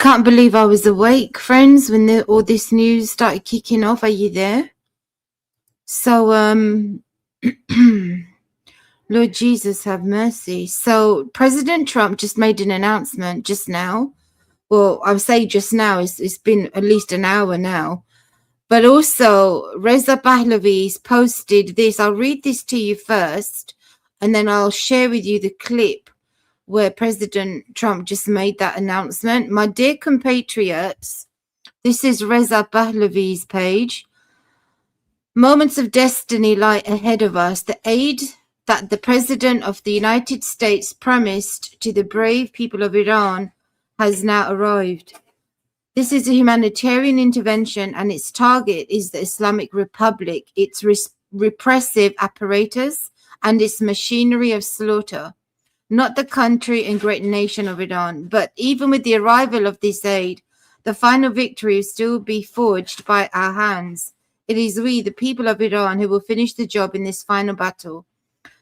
can't believe I was awake, friends, when all this news started kicking off. Are you there? So, Lord Jesus, have mercy. So, President Trump just made an announcement just now. Well, I would say just now. It's been at least an hour now. But also, Reza Pahlavi's posted this. I'll read this to you first, and then I'll share with you the clip where President Trump just made that announcement. My dear compatriots, this is Reza Pahlavi's page. Moments of destiny lie ahead of us. The aid that the President of the United States promised to the brave people of Iran has now arrived. This is a humanitarian intervention, and its target is the Islamic Republic, its repressive apparatus, and its machinery of slaughter. Not the country and great nation of Iran, but even with the arrival of this aid, the final victory will still be forged by our hands. It is we, the people of Iran, who will finish the job in this final battle.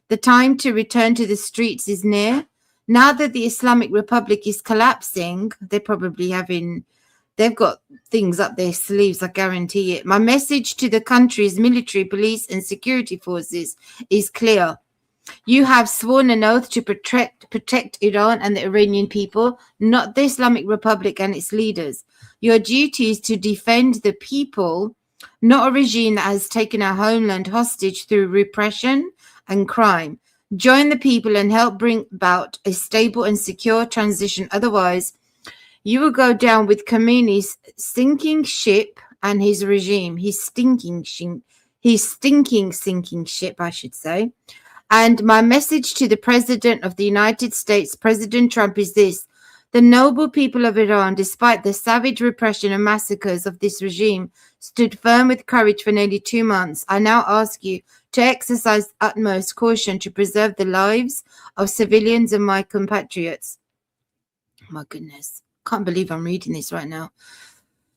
The time to return to the streets is near. Now that the Islamic Republic is collapsing, they've got things up their sleeves, I guarantee it. My message to the country's military, police, and security forces is clear. You have sworn an oath to protect Iran and the Iranian people, not the Islamic Republic and its leaders. Your duty is to defend the people, not a regime that has taken our homeland hostage through repression and crime. Join the people and help bring about a stable and secure transition. Otherwise, you will go down with Khomeini's sinking ship and his regime, his stinking sinking ship, I should say. And my message to the President of the United States, President Trump, is this. The noble people of Iran, despite the savage repression and massacres of this regime, stood firm with courage for nearly 2 months. I now ask you to exercise utmost caution to preserve the lives of civilians and my compatriots. My goodness, can't believe I'm reading this right now.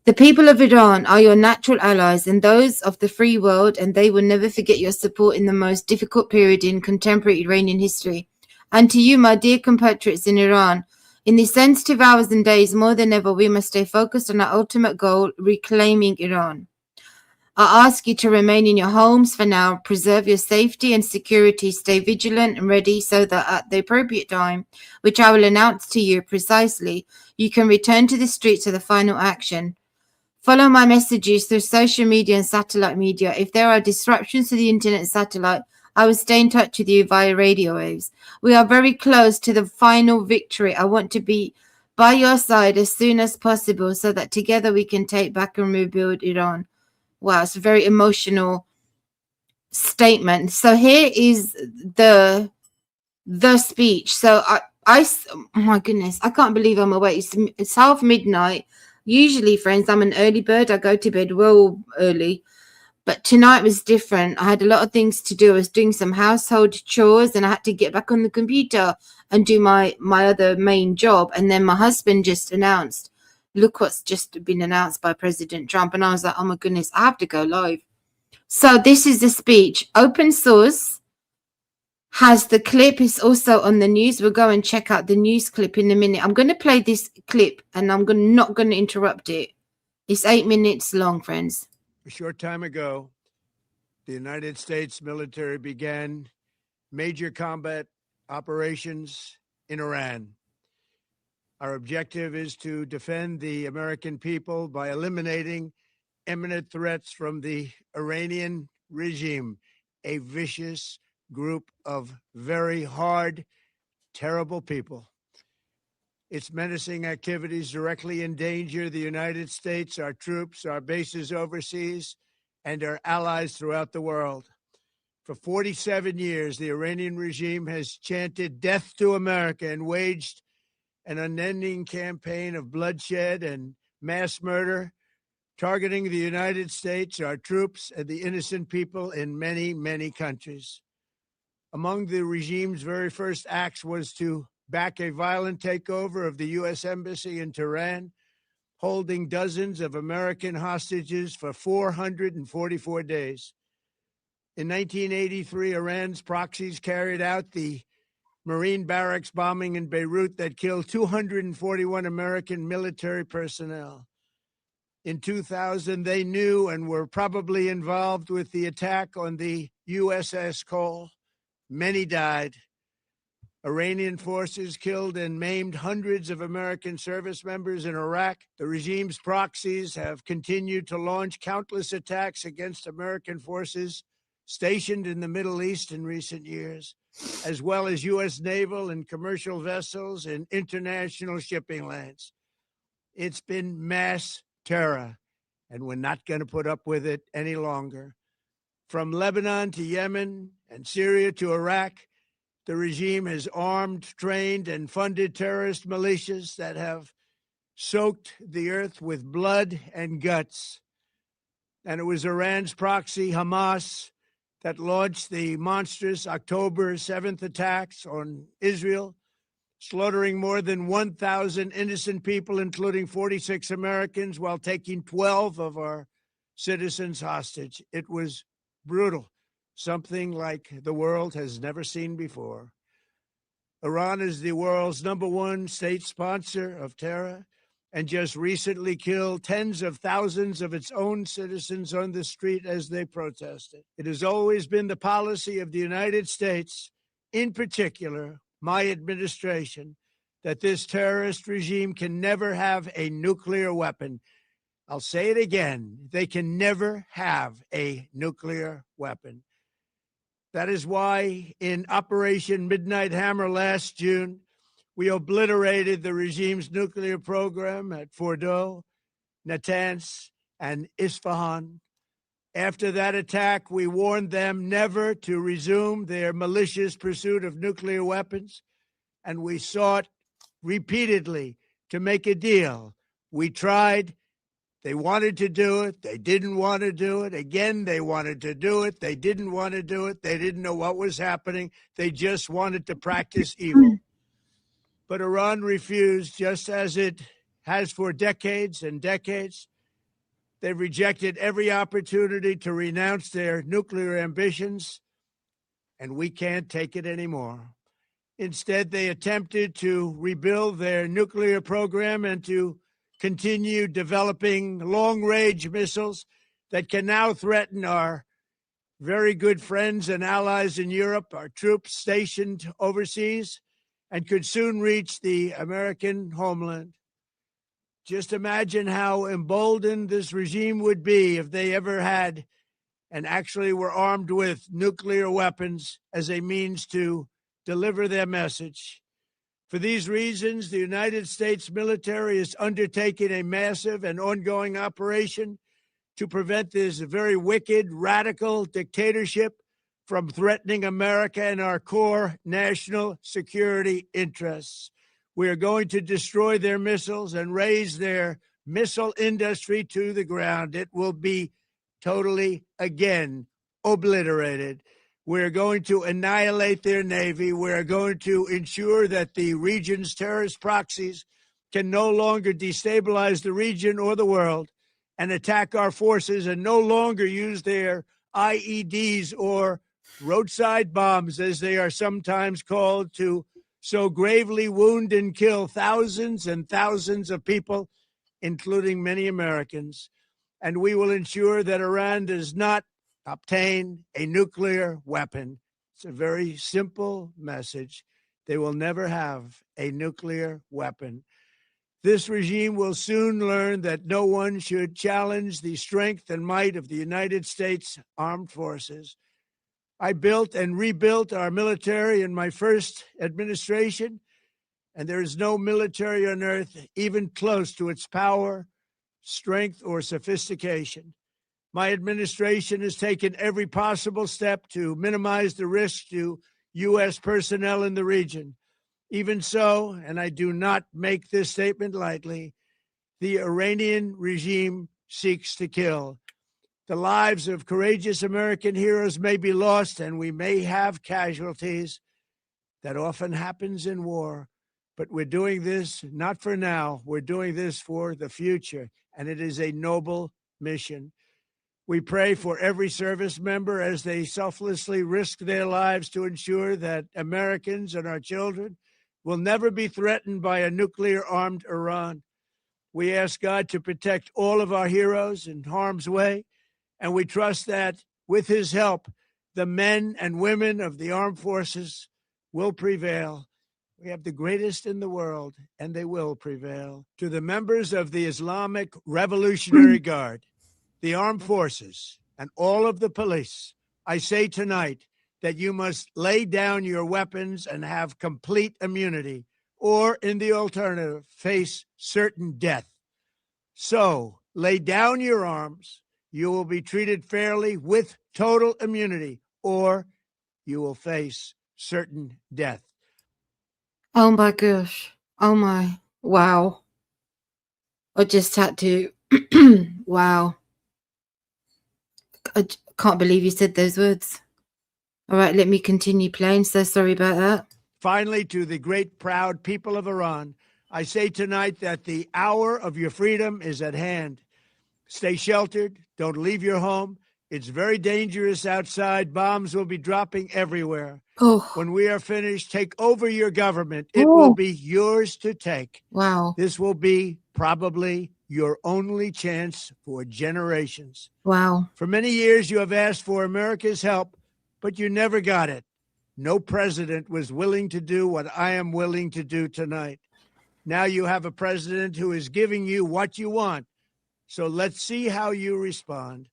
The people of Iran are your natural allies and those of the free world, and they will never forget your support in the most difficult period in contemporary Iranian history. And to you, my dear compatriots in Iran, in these sensitive hours and days, more than ever, we must stay focused on our ultimate goal, reclaiming Iran. I ask you to remain in your homes for now, preserve your safety and security, stay vigilant and ready so that at the appropriate time, which I will announce to you precisely, you can return to the streets of the final action. Follow my messages through social media and satellite media. If there are disruptions to the internet and satellite, I will stay in touch with you via radio waves. We are very close to the final victory. I want to be by your side as soon as possible so that together we can take back and rebuild Iran. Wow, it's a very emotional statement. So here is the speech. So oh my goodness, I can't believe I'm awake. It's half midnight. Usually, friends, I'm an early bird. I go to bed well early. But tonight was different. I had a lot of things to do. I was doing some household chores and I had to get back on the computer and do my other main job. And then my husband just announced, look what's just been announced by President Trump. And I was like, oh my goodness, I have to go live. So this is the speech. Open Source has the clip. It's also on the news. We'll go and check out the news clip in a minute. I'm going to play this clip and I'm not going to interrupt it. It's 8 minutes long, friends. A short time ago, the United States military began major combat operations in Iran. Our objective is to defend the American people by eliminating imminent threats from the Iranian regime, a vicious group of very hard, terrible people. Its menacing activities directly endanger the United States, our troops, our bases overseas, and our allies throughout the world. For 47 years, the Iranian regime has chanted death to America and waged an unending campaign of bloodshed and mass murder, targeting the United States, our troops, and the innocent people in many, many countries. Among the regime's very first acts was to back a violent takeover of the U.S. Embassy in Tehran, holding dozens of American hostages for 444 days. In 1983, Iran's proxies carried out the Marine barracks bombing in Beirut that killed 241 American military personnel. In 2000, they knew and were probably involved with the attack on the USS Cole. Many died. Iranian forces killed and maimed hundreds of American service members in Iraq. The regime's proxies have continued to launch countless attacks against American forces stationed in the Middle East in recent years, as well as U.S. naval and commercial vessels and international shipping lanes. It's been mass terror, and we're not going to put up with it any longer. From Lebanon to Yemen and Syria to Iraq, the regime has armed, trained, and funded terrorist militias that have soaked the earth with blood and guts. And it was Iran's proxy, Hamas, that launched the monstrous October 7th attacks on Israel, slaughtering more than 1,000 innocent people, including 46 Americans, while taking 12 of our citizens hostage. It was brutal, something like the world has never seen before. Iran is the world's #1 state sponsor of terror and just recently killed tens of thousands of its own citizens on the street as they protested. It has always been the policy of the United States, in particular, my administration, that this terrorist regime can never have a nuclear weapon. I'll say it again. They can never have a nuclear weapon. That is why in Operation Midnight Hammer last June, we obliterated the regime's nuclear program at Fordow, Natanz, and Isfahan. After that attack, we warned them never to resume their malicious pursuit of nuclear weapons, and we sought repeatedly to make a deal. We tried. They wanted to do it. They didn't want to do it. Again, they wanted to do it. They didn't want to do it. They didn't know what was happening. They just wanted to practice evil. But Iran refused, just as it has for decades and decades. They've rejected every opportunity to renounce their nuclear ambitions, and we can't take it anymore. Instead, they attempted to rebuild their nuclear program and to continue developing long-range missiles that can now threaten our very good friends and allies in Europe, our troops stationed overseas, and could soon reach the American homeland. Just imagine how emboldened this regime would be if they ever had and actually were armed with nuclear weapons as a means to deliver their message. For these reasons, the United States military is undertaking a massive and ongoing operation to prevent this very wicked, radical dictatorship from threatening America and our core national security interests. We are going to destroy their missiles and raise their missile industry to the ground. It will be totally, again, obliterated. We're going to annihilate their Navy. We're going to ensure that the region's terrorist proxies can no longer destabilize the region or the world and attack our forces and no longer use their IEDs or roadside bombs, as they are sometimes called, to so gravely wound and kill thousands and thousands of people, including many Americans. And we will ensure that Iran does not obtain a nuclear weapon. It's a very simple message. They will never have a nuclear weapon. This regime will soon learn that no one should challenge the strength and might of the United States Armed Forces. I built and rebuilt our military in my first administration, and there is no military on earth even close to its power, strength, or sophistication. My administration has taken every possible step to minimize the risk to U.S. personnel in the region. Even so, and I do not make this statement lightly, the Iranian regime seeks to kill. The lives of courageous American heroes may be lost, and we may have casualties. That often happens in war. But we're doing this not for now. We're doing this for the future, and it is a noble mission. We pray for every service member as they selflessly risk their lives to ensure that Americans and our children will never be threatened by a nuclear-armed Iran. We ask God to protect all of our heroes in harm's way, and we trust that with his help, the men and women of the armed forces will prevail. We have the greatest in the world, and they will prevail. To the members of the Islamic Revolutionary Guard, the armed forces, and all of the police, I say tonight that you must lay down your weapons and have complete immunity, or in the alternative, face certain death. So lay down your arms. You will be treated fairly with total immunity, or you will face certain death. Oh my gosh. Oh my. Wow. I just had to. Wow. I can't believe you said those words. All right, let me continue playing. So sorry about that. Finally, to the great, proud people of Iran, I say tonight that the hour of your freedom is at hand. Stay sheltered. Don't leave your home. It's very dangerous outside. Bombs will be dropping everywhere. Oh. When we are finished, take over your government. It will be yours to take. Wow. This will be probably your only chance for generations. Wow. For many years, you have asked for America's help, but you never got it. No president was willing to do what I am willing to do tonight. Now you have a president who is giving you what you want. So let's see how you respond.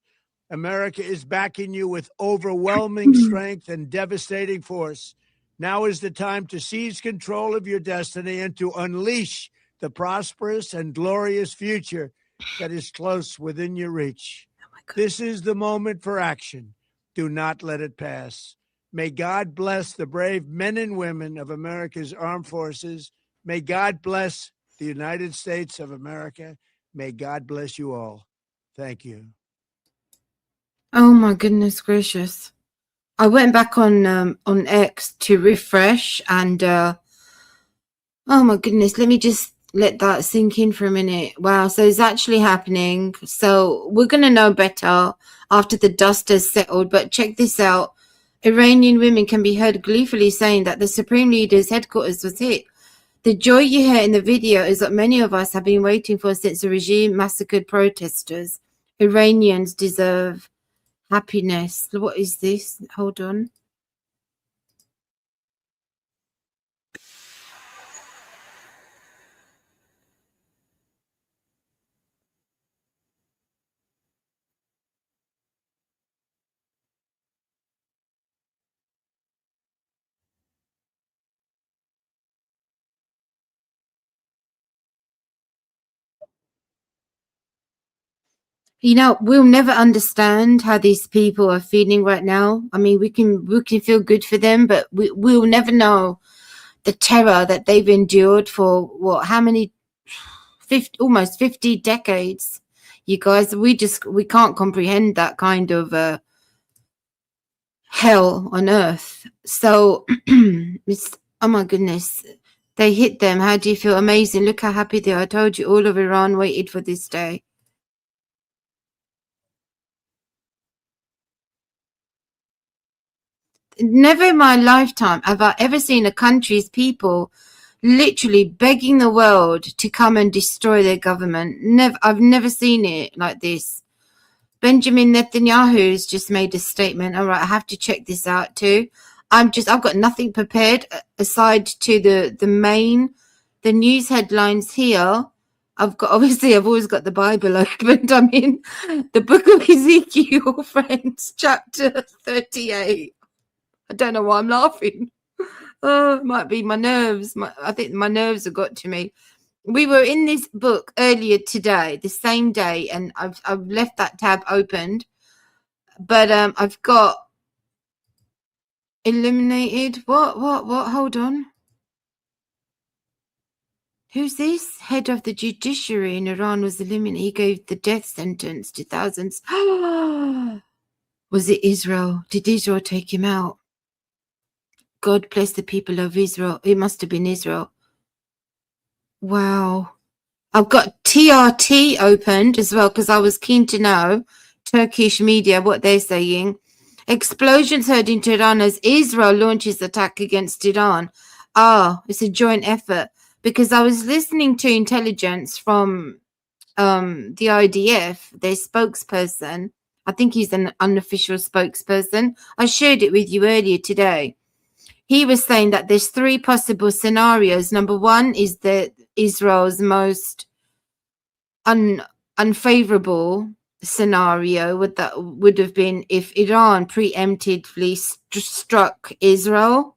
America is backing you with overwhelming strength and devastating force. Now is the time to seize control of your destiny and to unleash the prosperous and glorious future that is close within your reach. This is the moment for action. Do not let it pass. May God bless the brave men and women of America's armed forces. May God bless the United States of America. May God bless you all. Thank you. Oh my goodness gracious. I went back on X to refresh and oh my goodness, let me just let that sink in for a minute. Wow, so it's actually happening. So we're going to know better after the dust has settled, but check this out. Iranian women can be heard gleefully saying that the Supreme Leader's headquarters was hit. The joy you hear in the video is what many of us have been waiting for since the regime massacred protesters. Iranians deserve happiness. What is this? Hold on. You know, we'll never understand how these people are feeling right now. I mean, we can feel good for them, but we'll never know the terror that they've endured for what? How many? 50, almost 50 decades. You guys, we can't comprehend that kind of hell on earth. So, it's, oh my goodness, they hit them. How do you feel? Amazing. Look how happy they are. I told you, all of Iran waited for this day. Never in my lifetime have I ever seen a country's people literally begging the world to come and destroy their government. I've never seen it like this. Benjamin Netanyahu has just made a statement. All right, I have to check this out too. I've got nothing prepared aside to the news headlines here. I've always got the Bible opened. I'm in the book of Ezekiel, friends, chapter 38. I don't know why I'm laughing. Oh, it might be my nerves. I think my nerves have got to me. We were in this book earlier today, the same day, and I've left that tab opened. But I've got eliminated. What? Hold on. Who's this? Head of the judiciary in Iran was eliminated. He gave the death sentence to thousands. Was it Israel? Did Israel take him out? God bless the people of Israel. It must have been Israel. Wow. I've got TRT opened as well because I was keen to know. Turkish media, what they're saying. Explosions heard in Tehran as Israel launches attack against Iran. It's a joint effort. Because I was listening to intelligence from the IDF, their spokesperson. I think he's an unofficial spokesperson. I shared it with you earlier today. He was saying that there's 3 possible scenarios. Number 1 is that Israel's most unfavorable scenario would have been if Iran preemptively struck Israel.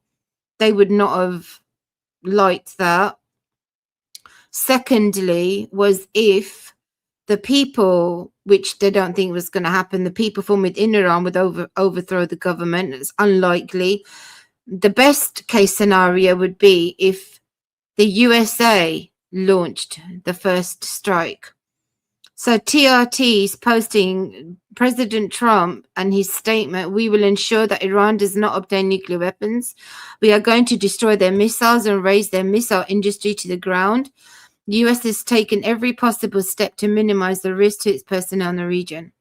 They would not have liked that. Secondly, was if the people, which they don't think was going to happen, the people from within Iran would overthrow the government. It's unlikely. The best case scenario would be if the USA launched the first strike. So TRT is posting President Trump and his statement, "We will ensure that Iran does not obtain nuclear weapons. We are going to destroy their missiles and raise their missile industry to the ground. The US has taken every possible step to minimize the risk to its personnel in the region."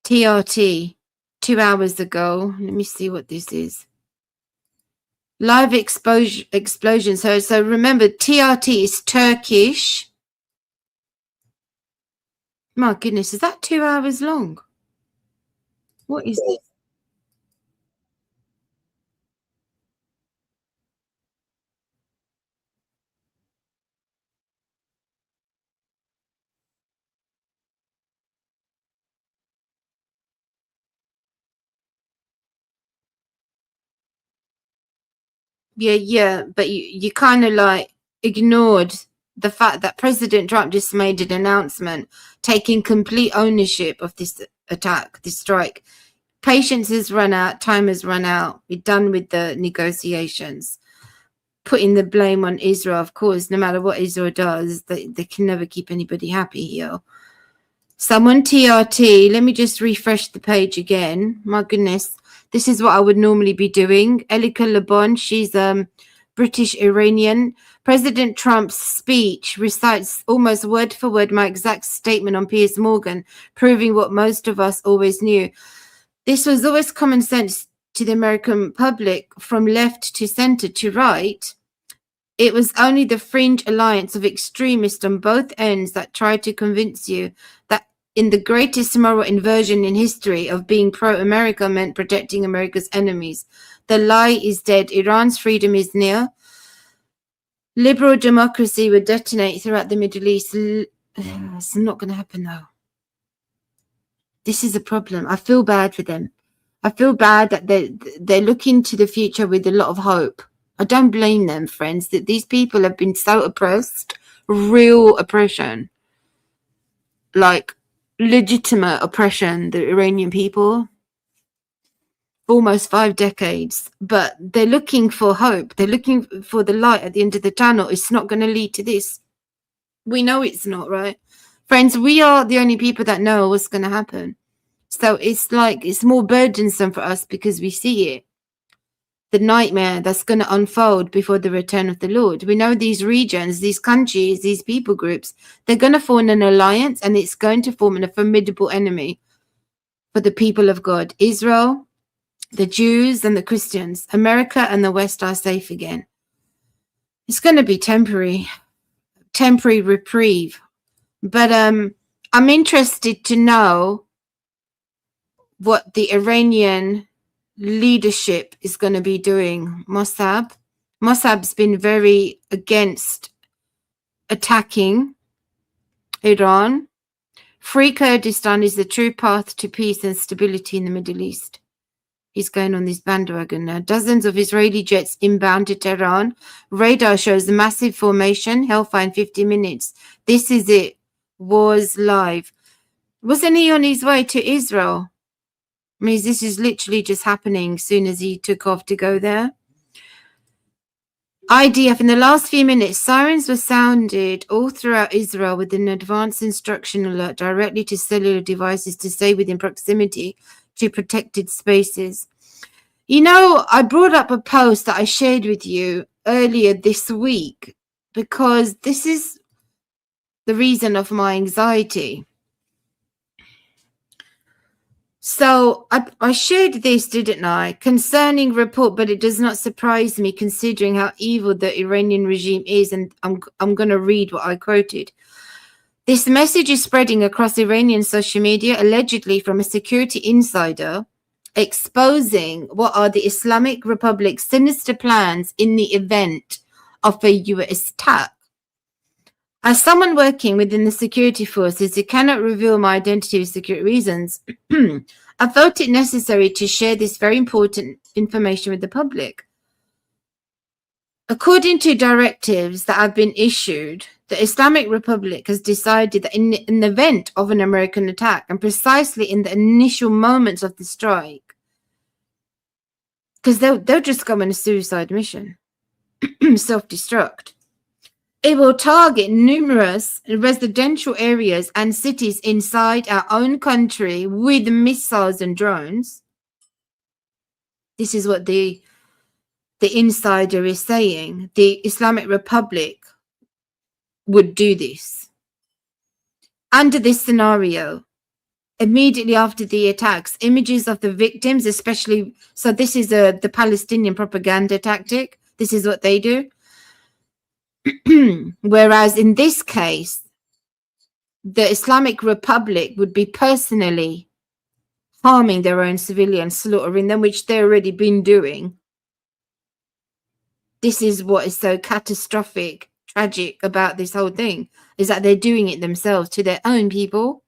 TRT, 2 hours ago. Let me see what this is. Live explosions. So remember, TRT is Turkish. My goodness, is that 2 hours long? What is this? Yeah, but you kind of like ignored the fact that President Trump just made an announcement taking complete ownership of this attack, this strike. Patience has run out, time has run out. We're done with the negotiations. Putting the blame on Israel, of course, no matter what Israel does, they can never keep anybody happy here. Someone TRT, let me just refresh the page again. My goodness, this is what I would normally be doing. Elika Lebon, she's British Iranian. President Trump's speech recites almost word for word my exact statement on Piers Morgan, proving what most of us always knew. This was always common sense to the American public, from left to center to right. It was only the fringe alliance of extremists on both ends that tried to convince you that in the greatest moral inversion in history of being pro-America meant protecting America's enemies. The lie is dead. Iran's freedom is near. Liberal democracy would detonate throughout the Middle East. It's not going to happen, though. This is a problem. I feel bad for them. I feel bad that they're looking to the future with a lot of hope. I don't blame them, friends, that these people have been so oppressed, real oppression, like legitimate oppression, the Iranian people, almost 5 decades. But they're looking for hope. They're looking for the light at the end of the tunnel. It's not going to lead to this. We know it's not, right? Friends, we are the only people that know what's going to happen. So it's like it's more burdensome for us because we see it. The nightmare that's going to unfold before the return of the Lord. We know these regions, these countries, these people groups, they're going to form an alliance, and it's going to form a formidable enemy for the people of God. Israel, the Jews and the Christians, America and the West are safe again. It's going to be temporary reprieve. But I'm interested to know what the Iranian leadership is going to be doing. Mossad's been very against attacking Iran. Free Kurdistan is the true path to peace and stability in the Middle East. He's going on this bandwagon now. Dozens of Israeli jets inbound to Tehran. Radar shows a massive formation. Hellfire in 50 minutes. This is it. War's live. Wasn't he on his way to Israel? I mean, this is literally just happening as soon as he took off to go there. IDF, in the last few minutes, sirens were sounded all throughout Israel with an advanced instruction alert directly to cellular devices to stay within proximity to protected spaces. You know, I brought up a post that I shared with you earlier this week because this is the reason of my anxiety. So I shared this, didn't I, concerning report, but it does not surprise me considering how evil the Iranian regime is. And I'm going to read what I quoted. This message is spreading across Iranian social media, allegedly from a security insider, exposing what are the Islamic Republic's sinister plans in the event of a US attack. As someone working within the security forces who cannot reveal my identity for security reasons, I felt it necessary to share this very important information with the public. According to directives that have been issued, the Islamic Republic has decided that in the event of an American attack, and precisely in the initial moments of the strike, because they'll just go on a suicide mission, self-destruct, it will target numerous residential areas and cities inside our own country with missiles and drones. This is what the insider is saying. The Islamic Republic would do this. Under this scenario, immediately after the attacks, images of the victims, especially, so this is the Palestinian propaganda tactic. This is what they do. Whereas in this case, the Islamic Republic would be personally harming their own civilians, slaughtering them, which they've already been doing. This is what is so catastrophic, tragic about this whole thing, is that they're doing it themselves to their own people.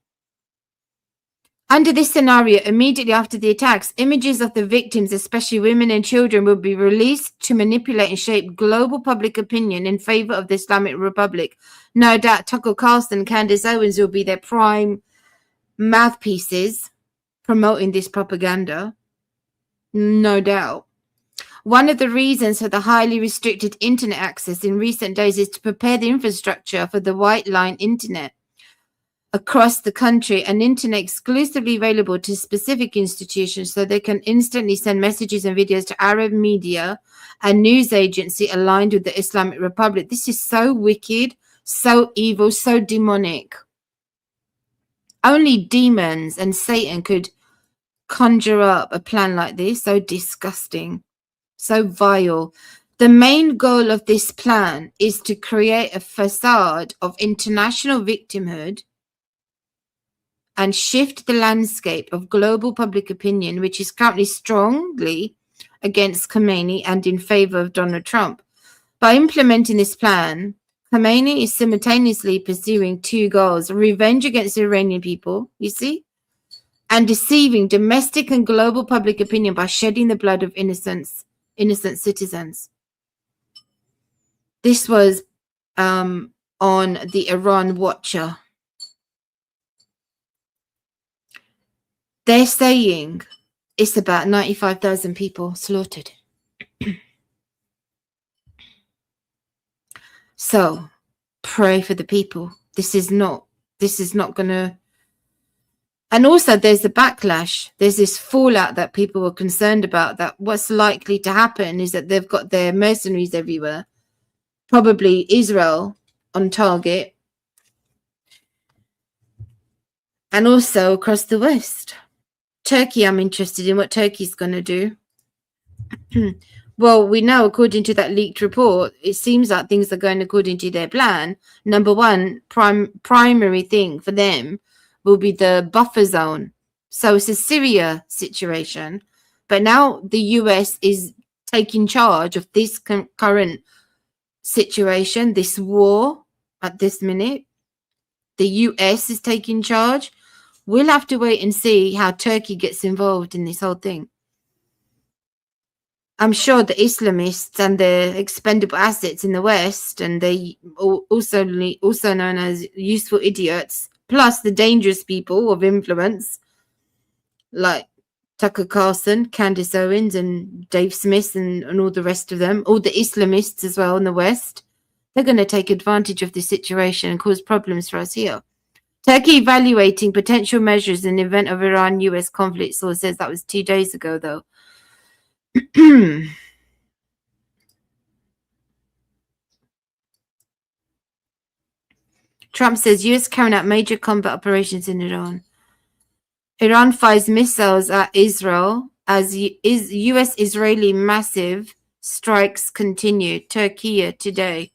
Under this scenario, immediately after the attacks, images of the victims, especially women and children, will be released to manipulate and shape global public opinion in favor of the Islamic Republic. No doubt Tucker Carlson and Candace Owens will be their prime mouthpieces promoting this propaganda. No doubt. One of the reasons for the highly restricted internet access in recent days is to prepare the infrastructure for the white line internet across the country, an internet exclusively available to specific institutions so they can instantly send messages and videos to Arab media and news agency aligned with the Islamic Republic. This is so wicked, so evil, so demonic. Only demons and Satan could conjure up a plan like this. So disgusting, so vile. The main goal of this plan is to create a facade of international victimhood and shift the landscape of global public opinion, which is currently strongly against Khomeini and in favor of Donald Trump. By implementing this plan, Khomeini is simultaneously pursuing two goals: revenge against the Iranian people, you see, and deceiving domestic and global public opinion by shedding the blood of innocent citizens. This was on the Iran Watcher. They're saying it's about 95,000 people slaughtered. So pray for the people. This is not going to. And also there's the backlash. There's this fallout that people were concerned about, that what's likely to happen is that they've got their mercenaries everywhere, probably Israel on target, and also across the West. Turkey, I'm interested in what Turkey's going to do. Well, we know, according to that leaked report, it seems like things are going according to their plan. Number one, primary thing for them will be the buffer zone. So it's a Syria situation. But now the US is taking charge of this current situation, this war at this minute. The US is taking charge. We'll have to wait and see how Turkey gets involved in this whole thing. I'm sure the Islamists and the expendable assets in the West, and they also known as useful idiots, plus the dangerous people of influence like Tucker Carlson, Candace Owens, and Dave Smith, and all the rest of them, all the Islamists as well in the West, they're going to take advantage of this situation and cause problems for us here. Turkey evaluating potential measures in the event of Iran-US conflict, source says. That was 2 days ago, though. Trump says US carrying out major combat operations in Iran. Iran fires missiles at Israel as U.S.-Israeli massive strikes continue. Turkey today.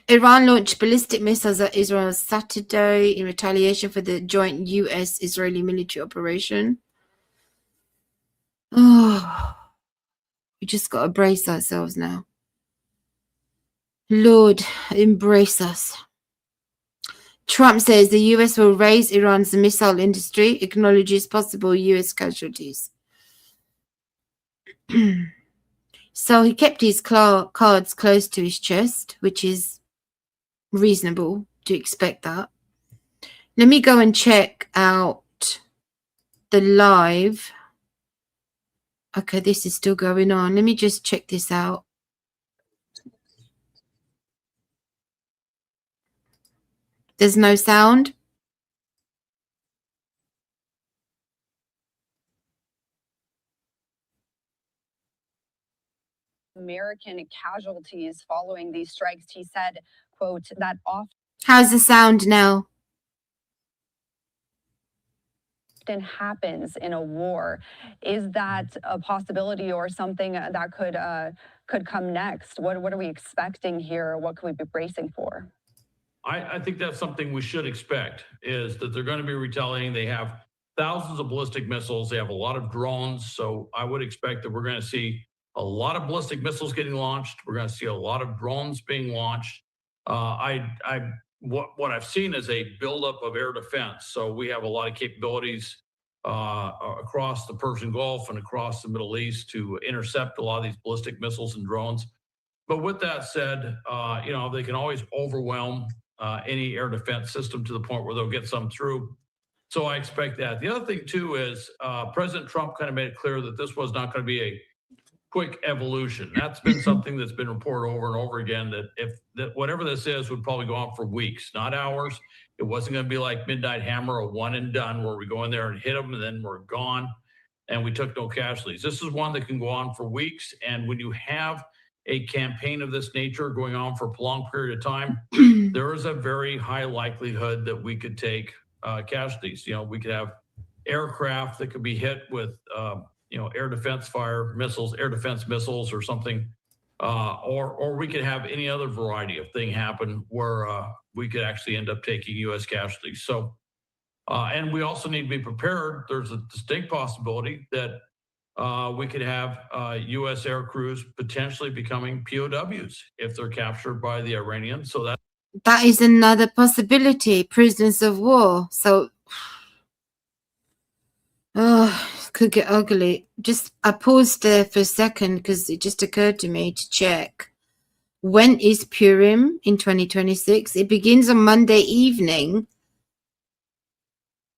Iran launched ballistic missiles at Israel Saturday in retaliation for the joint U.S.-Israeli military operation. Oh, we just got to brace ourselves now. Lord, embrace us. Trump says the U.S. will raise Iran's missile industry, acknowledges possible U.S. casualties. So he kept his cards close to his chest, which is reasonable to expect that. Let me go and check out the live. Okay, this is still going on. Let me just check this out. There's no sound. American casualties following these strikes. He said, quote, that often How's the sound now? happens in a war. Is that a possibility or something that could come next? What are we expecting here? What can we be bracing for? I think that's something we should expect, is that they're going to be retaliating. They have thousands of ballistic missiles. They have a lot of drones. So I would expect that we're going to see a lot of ballistic missiles getting launched. We're going to see a lot of drones being launched. What I've seen is a buildup of air defense. So we have a lot of capabilities across the Persian Gulf and across the Middle East to intercept a lot of these ballistic missiles and drones. But with that said, they can always overwhelm any air defense system to the point where they'll get some through. So I expect that. The other thing, too, is President Trump kind of made it clear that this was not going to be a quick evolution. That's been something that's been reported over and over again, that whatever this is would probably go on for weeks, not hours. It wasn't going to be like Midnight Hammer, a one and done, where we go in there and hit them and then we're gone and we took no casualties. This is one that can go on for weeks. And when you have a campaign of this nature going on for a prolonged period of time, there is a very high likelihood that we could take casualties. We could have aircraft that could be hit with, air defense missiles or something, or we could have any other variety of thing happen where we could actually end up taking U.S. casualties. So, and we also need to be prepared. There's a distinct possibility that we could have U.S. air crews potentially becoming POWs if they're captured by the Iranians. So that is another possibility, prisoners of war. So, could get ugly. I paused there for a second because it just occurred to me to check. When is Purim in 2026? It begins on Monday evening,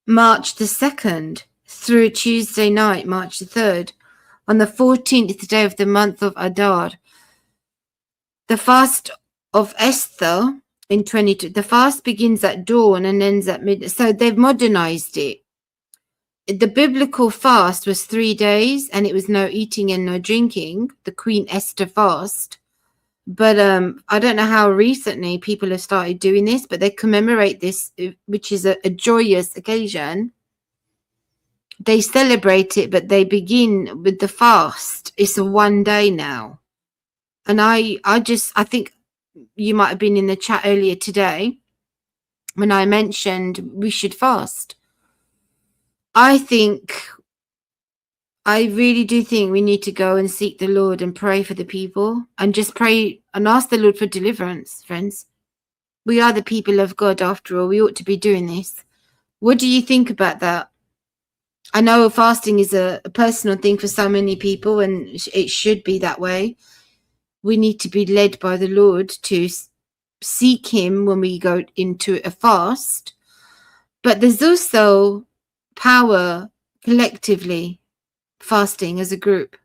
March the 2nd, through Tuesday night, March the 3rd, on the 14th day of the month of Adar. The fast of Esther in 22. The fast begins at dawn and ends at midnight. So they've modernized it. The biblical fast was 3 days and it was no eating and no drinking, the Queen Esther fast. But I don't know how recently people have started doing this, but they commemorate this, which is a joyous occasion. They celebrate it, but they begin with the fast. It's a 1 day now. And I think you might have been in the chat earlier today when I mentioned we should fast. I really do think we need to go and seek the Lord and pray for the people and just pray and ask the Lord for deliverance, friends. We are the people of God after all. We ought to be doing this. What do you think about that? I know fasting is a personal thing for so many people and it should be that way. We need to be led by the Lord to seek him when we go into a fast. But there's also power collectively fasting as a group,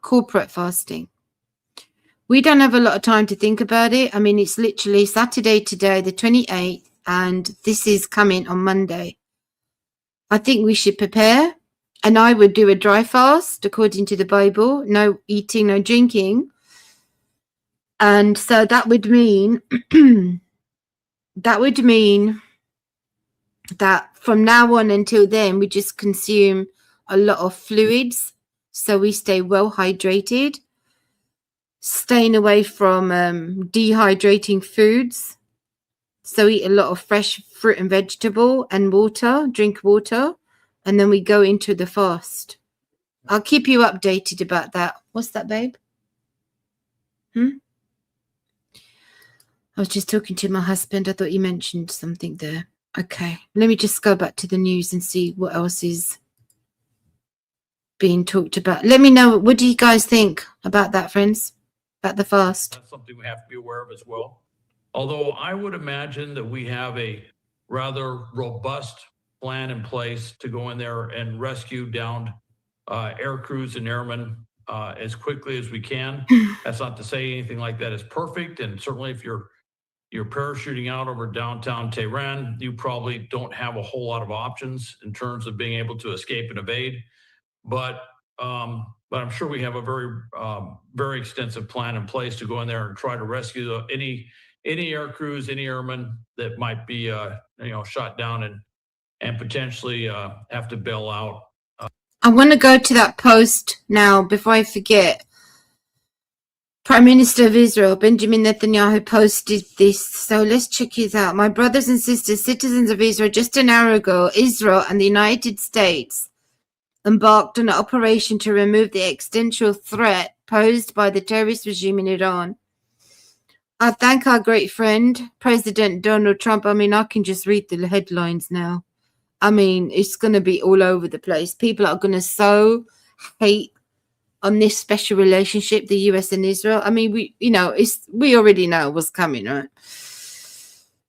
corporate fasting. We don't have a lot of time to think about it. I mean, it's literally Saturday today, the 28th, and this is coming on Monday. I think we should prepare, and I would do a dry fast according to the Bible. No eating, no drinking. And so that would mean that from now on until then, we just consume a lot of fluids, so we stay well hydrated, staying away from dehydrating foods. So eat a lot of fresh fruit and vegetable and water, drink water, and then we go into the fast. I'll keep you updated about that. What's that, babe? I was just talking to my husband. I thought you mentioned something there. Okay, let me just go back to the news and see what else is being talked about. Let me know, what do you guys think about that, friends? About the fast? That's something we have to be aware of as well. Although I would imagine that we have a rather robust plan in place to go in there and rescue downed air crews and airmen as quickly as we can. That's not to say anything like that is perfect. And certainly if you're parachuting out over downtown Tehran, you probably don't have a whole lot of options in terms of being able to escape and evade. But I'm sure we have a very extensive plan in place to go in there and try to rescue any air crews, any airmen that might be shot down and potentially have to bail out. I want to go to that post now before I forget. Prime Minister of Israel, Benjamin Netanyahu, posted this. So let's check it out. My brothers and sisters, citizens of Israel, just an hour ago, Israel and the United States embarked on an operation to remove the existential threat posed by the terrorist regime in Iran. I thank our great friend, President Donald Trump. I mean, I can just read the headlines now. I mean, it's going to be all over the place. People are going to sow hate on this special relationship, the US and Israel. I mean, we already know what's coming, right?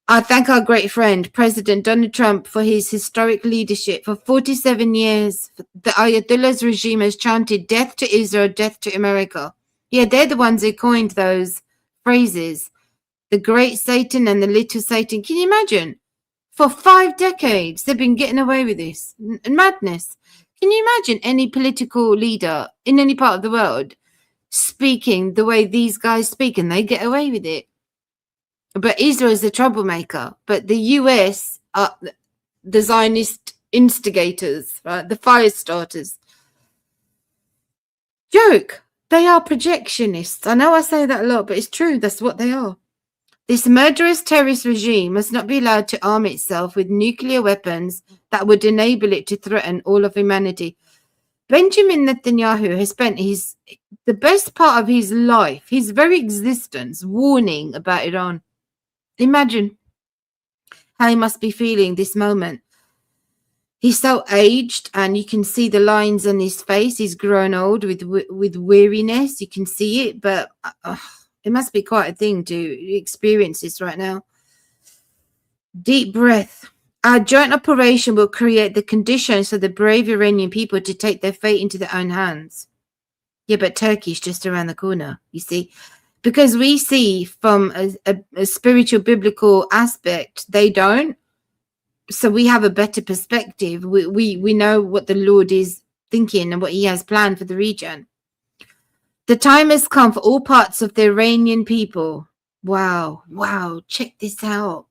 I thank our great friend, President Donald Trump, for his historic leadership. For 47 years, the Ayatollah's regime has chanted death to Israel, death to America. Yeah, they're the ones who coined those phrases. The great Satan and the little Satan. Can you imagine? For 5 decades, they've been getting away with this. Madness. Can you imagine any political leader in any part of the world speaking the way these guys speak and they get away with it? But Israel is the troublemaker. But the US are the Zionist instigators, right? The fire starters. Joke. They are projectionists. I know I say that a lot, but it's true. That's what they are. This murderous terrorist regime must not be allowed to arm itself with nuclear weapons that would enable it to threaten all of humanity. Benjamin Netanyahu has spent the best part of his life, his very existence, warning about Iran. Imagine how he must be feeling this moment. He's so aged, and you can see the lines on his face. He's grown old with weariness. You can see it, but it must be quite a thing to experience this right now. Deep breath. Our joint operation will create the conditions for the brave Iranian people to take their fate into their own hands. Yeah, but Turkey's just around the corner, you see. Because we see from a spiritual, biblical aspect, they don't. So we have a better perspective. We know what the Lord is thinking and what he has planned for the region. The time has come for all parts of the Iranian people. Wow, check this out.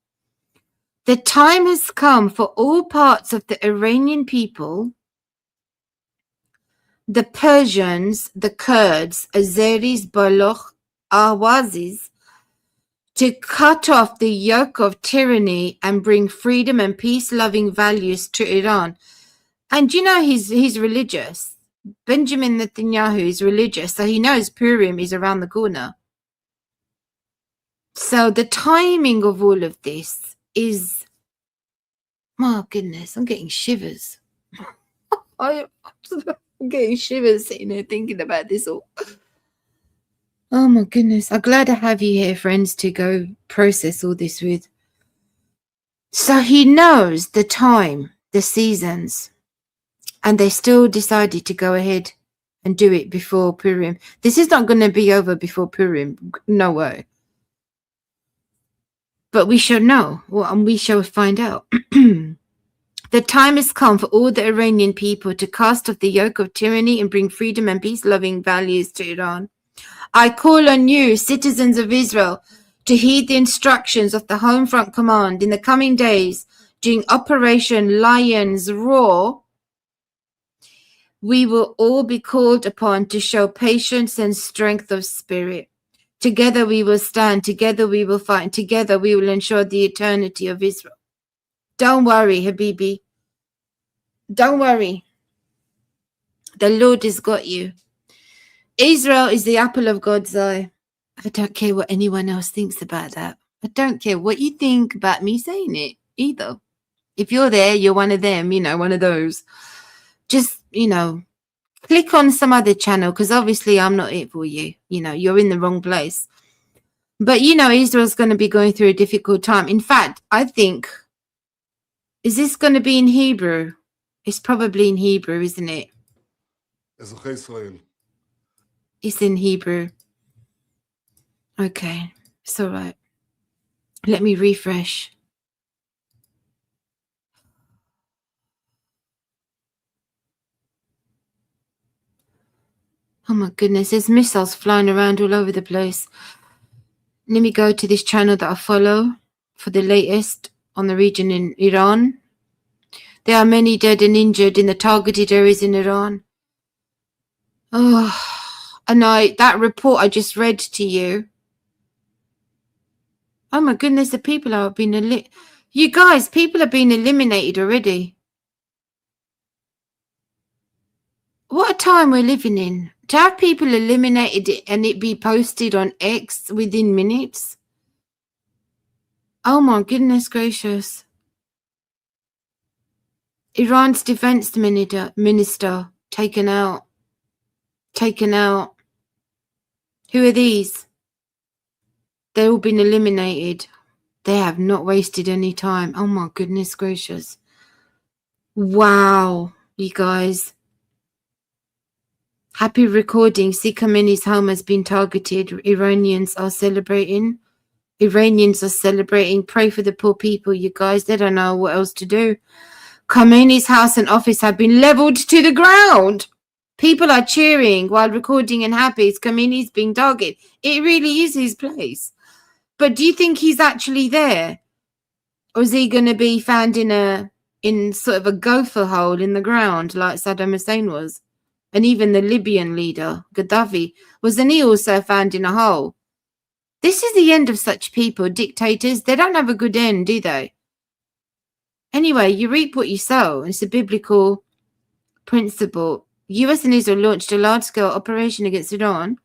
The time has come for all parts of the Iranian people, the Persians, the Kurds, Azeris, Baloch, Ahwazis, to cut off the yoke of tyranny and bring freedom and peace-loving values to Iran. And you know he's religious. Benjamin Netanyahu is religious, so he knows Purim is around the corner. So the timing of all of this is, my goodness, I'm getting shivers. I'm getting shivers sitting here thinking about this all. Oh my goodness. I'm glad I have you here, friends, to go process all this with. So he knows the time, the seasons, and they still decided to go ahead and do it before Purim. This is not going to be over before Purim. No way. But we shall know, and we shall find out. The time has come for all the Iranian people to cast off the yoke of tyranny and bring freedom and peace-loving values to Iran. I call on you, citizens of Israel, to heed the instructions of the Home Front Command in the coming days during Operation Lion's Roar. We will all be called upon to show patience and strength of spirit. Together we will stand, together we will fight, and together we will ensure the eternity of Israel. Don't worry, Habibi. Don't worry. The Lord has got you. Israel is the apple of God's eye. I don't care what anyone else thinks about that. I don't care what you think about me saying it either. If you're there, you're one of them, one of those. Just, click on some other channel, because obviously I'm not it for you. You're in the wrong place. But, Israel's going to be going through a difficult time. In fact, I think, is this going to be in Hebrew? It's probably in Hebrew, isn't it? It's in Hebrew. Okay, it's all right. Let me refresh. Oh my goodness, there's missiles flying around all over the place. Let me go to this channel that I follow for the latest on the region in Iran. There are many dead and injured in the targeted areas in Iran. Oh, and that report I just read to you. Oh my goodness, the people are being you guys, people are being eliminated already. What a time we're living in. To have people eliminated and it be posted on X within minutes. Oh my goodness gracious. Iran's defense minister taken out. Who are these? They've all been eliminated. They have not wasted any time. Oh my goodness gracious. Wow, you guys. Happy recording. See, Khamenei's home has been targeted. Iranians are celebrating. Pray for the poor people, you guys. They don't know what else to do. Khamenei's house and office have been leveled to the ground. People are cheering while recording and happy. Khamenei's being targeted. It really is his place. But do you think he's actually there? Or is he going to be found in sort of a gopher hole in the ground like Saddam Hussein was? And even the Libyan leader, Gaddafi, wasn't he also found in a hole? This is the end of such people, dictators. They don't have a good end, do they? Anyway, you reap what you sow. It's a biblical principle. US and Israel launched a large-scale operation against Iran.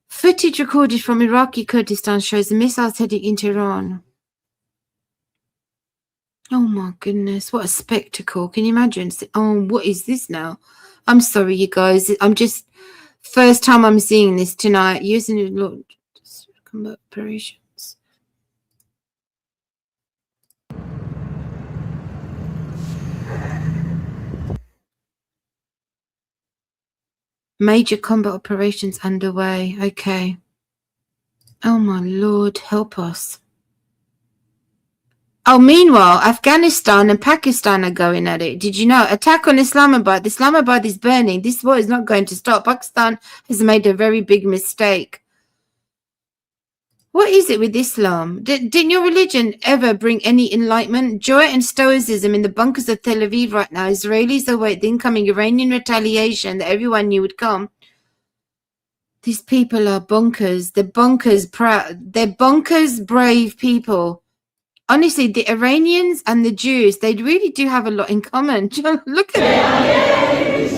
Footage recorded from Iraqi Kurdistan shows the missiles heading into Iran. Oh my goodness, what a spectacle. Can you imagine? Oh, what is this now? I'm sorry, you guys. I'm just, first time I'm seeing this tonight. Using it, look, combat operations. Major combat operations underway. Okay. Oh my Lord, help us. Oh, meanwhile, Afghanistan and Pakistan are going at it. Did you know? Attack on Islamabad. Islamabad is burning. This war is not going to stop. Pakistan has made a very big mistake. What is it with Islam? Didn't your religion ever bring any enlightenment? Joy and stoicism in the bunkers of Tel Aviv right now. Israelis await the incoming Iranian retaliation that everyone knew would come. These people are bonkers. They're bonkers proud. They're bonkers brave people. Honestly, the Iranians and the Jews, they really do have a lot in common. Look at it.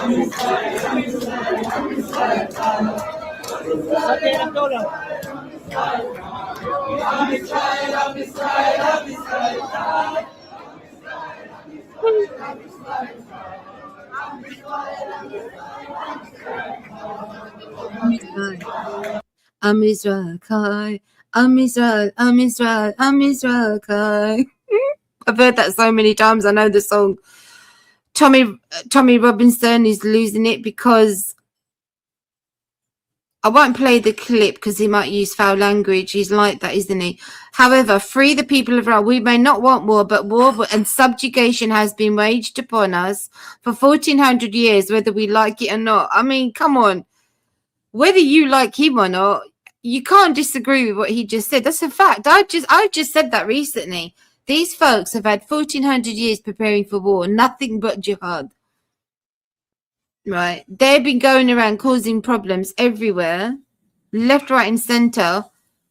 I'm Israel, Kai. I'm Israel, I'm Israel, I'm Israel, Kai. I've heard that so many times. I know the song. Tommy Robinson is losing it because I won't play the clip because he might use foul language. He's like that, isn't he? However, free the people of Israel. We may not want war, but war and subjugation has been waged upon us for 1400 years, whether we like it or not. I mean, come on. Whether you like him or not, you can't disagree with what he just said. That's a fact. I just said that recently. These folks have had 1400 years preparing for war, nothing but jihad. Right? They've been going around causing problems everywhere, left, right, and center.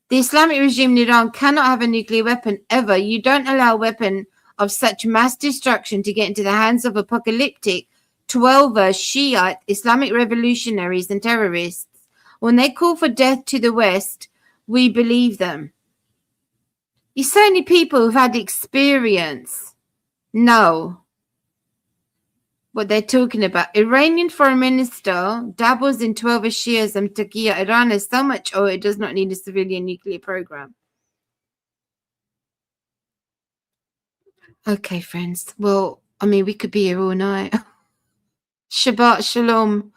The Islamic regime in Iran cannot have a nuclear weapon ever. You don't allow a weapon of such mass destruction to get into the hands of apocalyptic 12er Shiite Islamic revolutionaries and terrorists. When they call for death to the West, we believe them. You so many people who've had experience know what they're talking about. Iranian foreign minister dabbles in 12 Shias and Taqiyya. Iran has so much oil it does not need a civilian nuclear program. Okay, friends. Well, I mean, we could be here all night. Shabbat Shalom.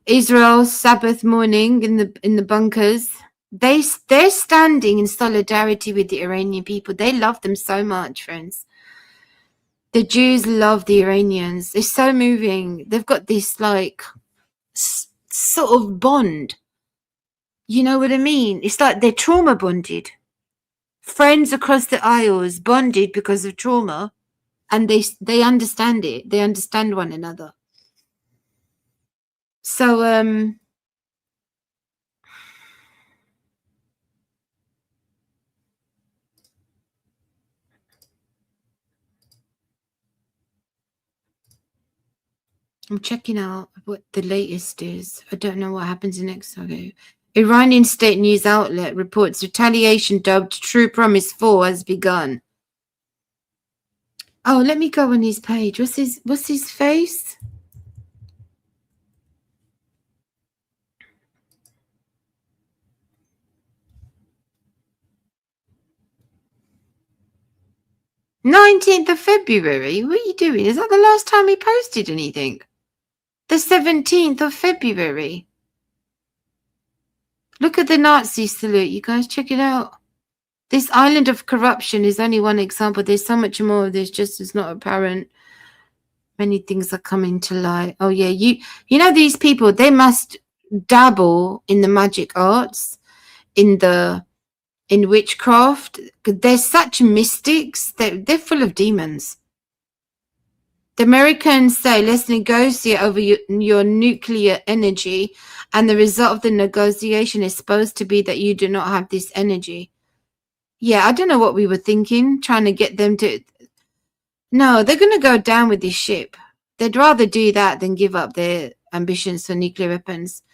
Israel, Sabbath morning in the bunkers. They're standing in solidarity with the Iranian people. They love them so much, friends. The Jews love the Iranians. It's so moving. They've got this like sort of bond. You know what I mean? It's like they're trauma bonded. Friends across the aisles bonded because of trauma, and they understand it. They understand one another. So I'm checking out what the latest is. I don't know what happens in Mexico. Iranian state news outlet reports retaliation dubbed True Promise 4 has begun. Oh, let me go on his page. What's his face? "19th of February? What are you doing? Is that the last time he posted anything? The 17th of February. Look at the Nazi salute, you guys. Check it out. This island of corruption is only one example. There's so much more of this, just as not apparent. Many things are coming to light. Oh, yeah. You know, these people, they must dabble in the magic arts, in witchcraft. They're such mystics. They're full of demons. The Americans say, let's negotiate over your nuclear energy, and the result of the negotiation is supposed to be that you do not have this energy. Yeah, I don't know what we were thinking, trying to get them to... No, they're going to go down with this ship. They'd rather do that than give up their ambitions for nuclear weapons.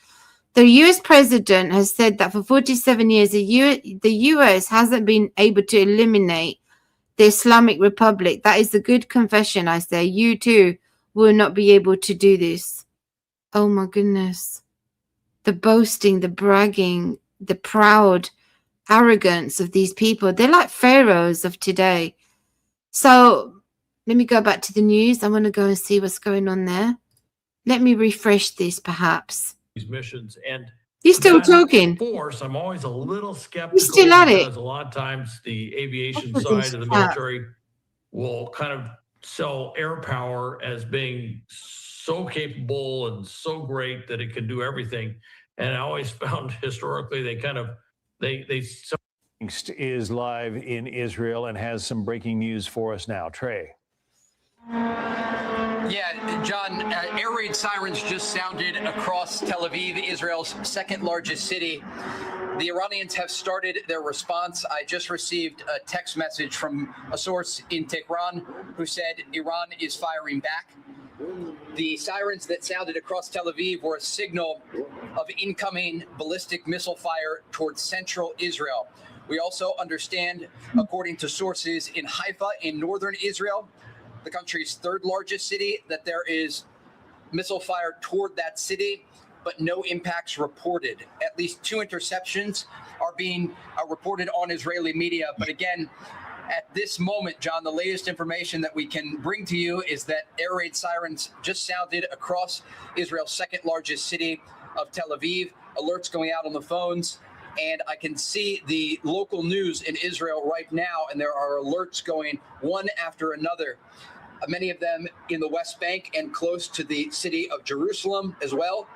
The US president has said that for 47 years, the US hasn't been able to eliminate the Islamic Republic. That is a good confession, I say. You too will not be able to do this. Oh my goodness. The boasting, the bragging, the proud arrogance of these people. They're like pharaohs of today. So let me go back to the news. I want to go and see what's going on there. Let me refresh this perhaps. These missions and You're still talking. Force, I'm always a little skeptical. You're still at it. Because a lot of times the aviation side of the military will kind of sell air power as being so capable and so great that it can do everything. And I always found historically they is live in Israel and has some breaking news for us now. Trey. Yeah, John, air raid sirens just sounded across Tel Aviv, Israel's second largest city. The Iranians have started their response. I just received a text message from a source in Tehran who said Iran is firing back. The sirens that sounded across Tel Aviv were a signal of incoming ballistic missile fire towards central Israel. We also understand, according to sources in Haifa in northern Israel, the country's third largest city, that there is missile fire toward that city, but no impacts reported. At least 2 interceptions are being reported on Israeli media. But again, at this moment, John, the latest information that we can bring to you is that air raid sirens just sounded across Israel's second largest city of Tel Aviv. Alerts going out on the phones. And I can see the local news in Israel right now, and there are alerts going one after another. Many of them in the West Bank and close to the city of Jerusalem as well.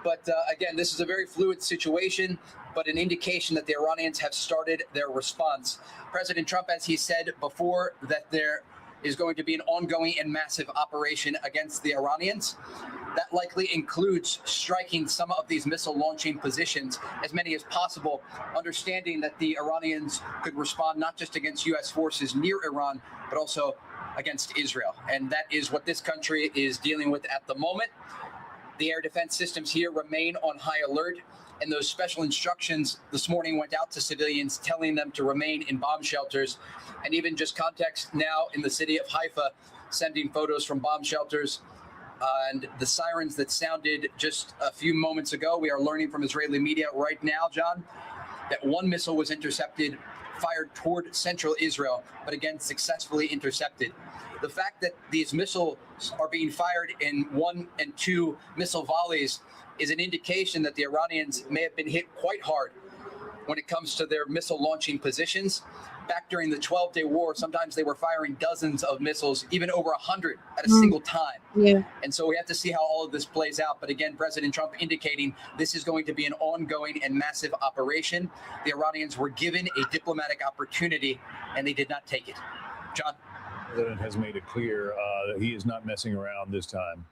But again, this is a very fluid situation, but an indication that the Iranians have started their response. President Trump, as he said before, that there is going to be an ongoing and massive operation against the Iranians. That likely includes striking some of these missile launching positions, as many as possible, understanding that the Iranians could respond not just against U.S. forces near Iran, but also against Israel. And that is what this country is dealing with at the moment. The air defense systems here remain on high alert, and those special instructions this morning went out to civilians, telling them to remain in bomb shelters. And even just context now in the city of Haifa, sending photos from bomb shelters and the sirens that sounded just a few moments ago. We are learning from Israeli media right now, John, that one missile was intercepted, fired toward central Israel, but again, successfully intercepted. The fact that these missiles are being fired in 1 and 2 missile volleys is an indication that the Iranians may have been hit quite hard when it comes to their missile launching positions. Back during the 12-day war, sometimes they were firing dozens of missiles, even over 100 at a single time. Yeah. And so we have to see how all of this plays out. But again, President Trump indicating this is going to be an ongoing and massive operation. The Iranians were given a diplomatic opportunity, and they did not take it. John? The president has made it clear that he is not messing around this time.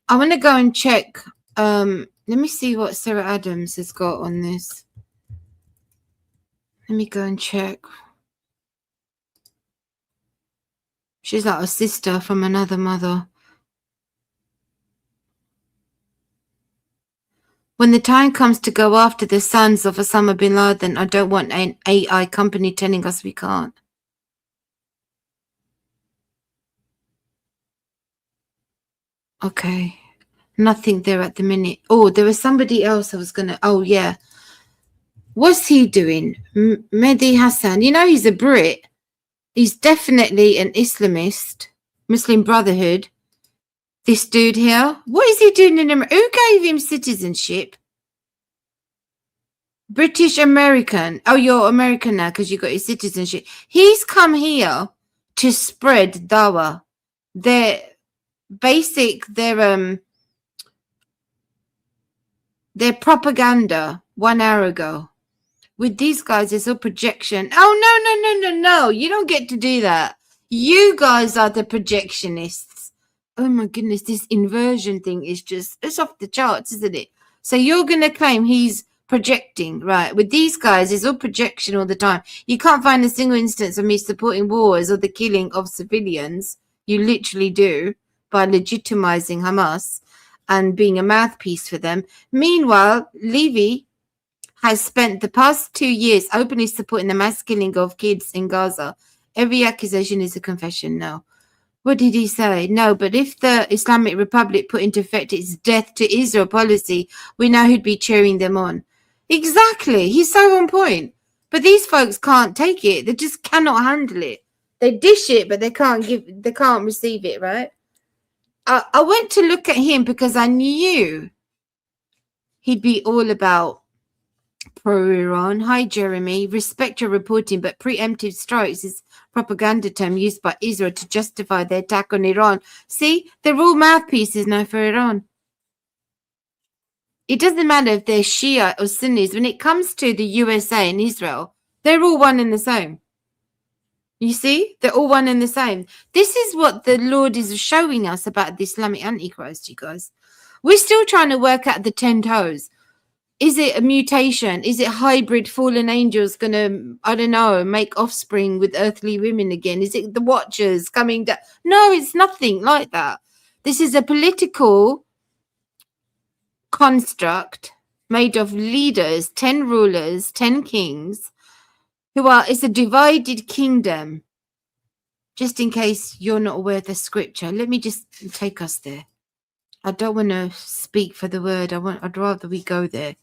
I want to go and check. Let me see what Sarah Adams has got on this. Let me go and check. She's like a sister from another mother. When the time comes to go after the sons of Osama bin Laden, I don't want an AI company telling us we can't. Okay. Nothing there at the minute. Oh, there was somebody else I was going to... Oh, yeah. What's he doing? Mehdi Hassan. You know, he's a Brit. He's definitely an Islamist. Muslim Brotherhood. This dude here. What is he doing in America? Who gave him citizenship? British American. Oh, you're American now because you got your citizenship. He's come here to spread dawah. Their propaganda 1 hour ago. With these guys, it's a projection. Oh, no. You don't get to do that. You guys are the projectionists. Oh, my goodness. This inversion thing is just, it's off the charts, isn't it? So you're going to claim he's projecting, right? With these guys, it's all projection all the time. You can't find a single instance of me supporting wars or the killing of civilians. You literally do by legitimizing Hamas and being a mouthpiece for them. Meanwhile, Levy has spent the past 2 years openly supporting the mass killing of kids in Gaza. Every accusation is a confession now. What did he say? No, but if the Islamic Republic put into effect its death to Israel policy, we know who'd be cheering them on. Exactly. He's so on point. But these folks can't take it. They just cannot handle it. They dish it, but they can't receive it, right? I went to look at him because I knew he'd be all about pro-Iran. Hi, Jeremy. Respect your reporting, but preemptive strikes is propaganda term used by Israel to justify their attack on Iran. See, they're all mouthpieces now for Iran. It doesn't matter if they're Shia or Sunnis. When it comes to the USA and Israel, they're all one and the same. You see, they're all one and the same. This is what the Lord is showing us about the Islamic Antichrist, you guys. We're still trying to work out the 10 toes. Is it a mutation? Is it hybrid fallen angels going to, I don't know, make offspring with earthly women again? Is it the Watchers coming down? No, it's nothing like that. This is a political construct made of leaders, 10 rulers, 10 kings, it's a divided kingdom. Just in case you're not aware of the scripture, let me just take us there. I don't want to speak for the word. I'd rather we go there.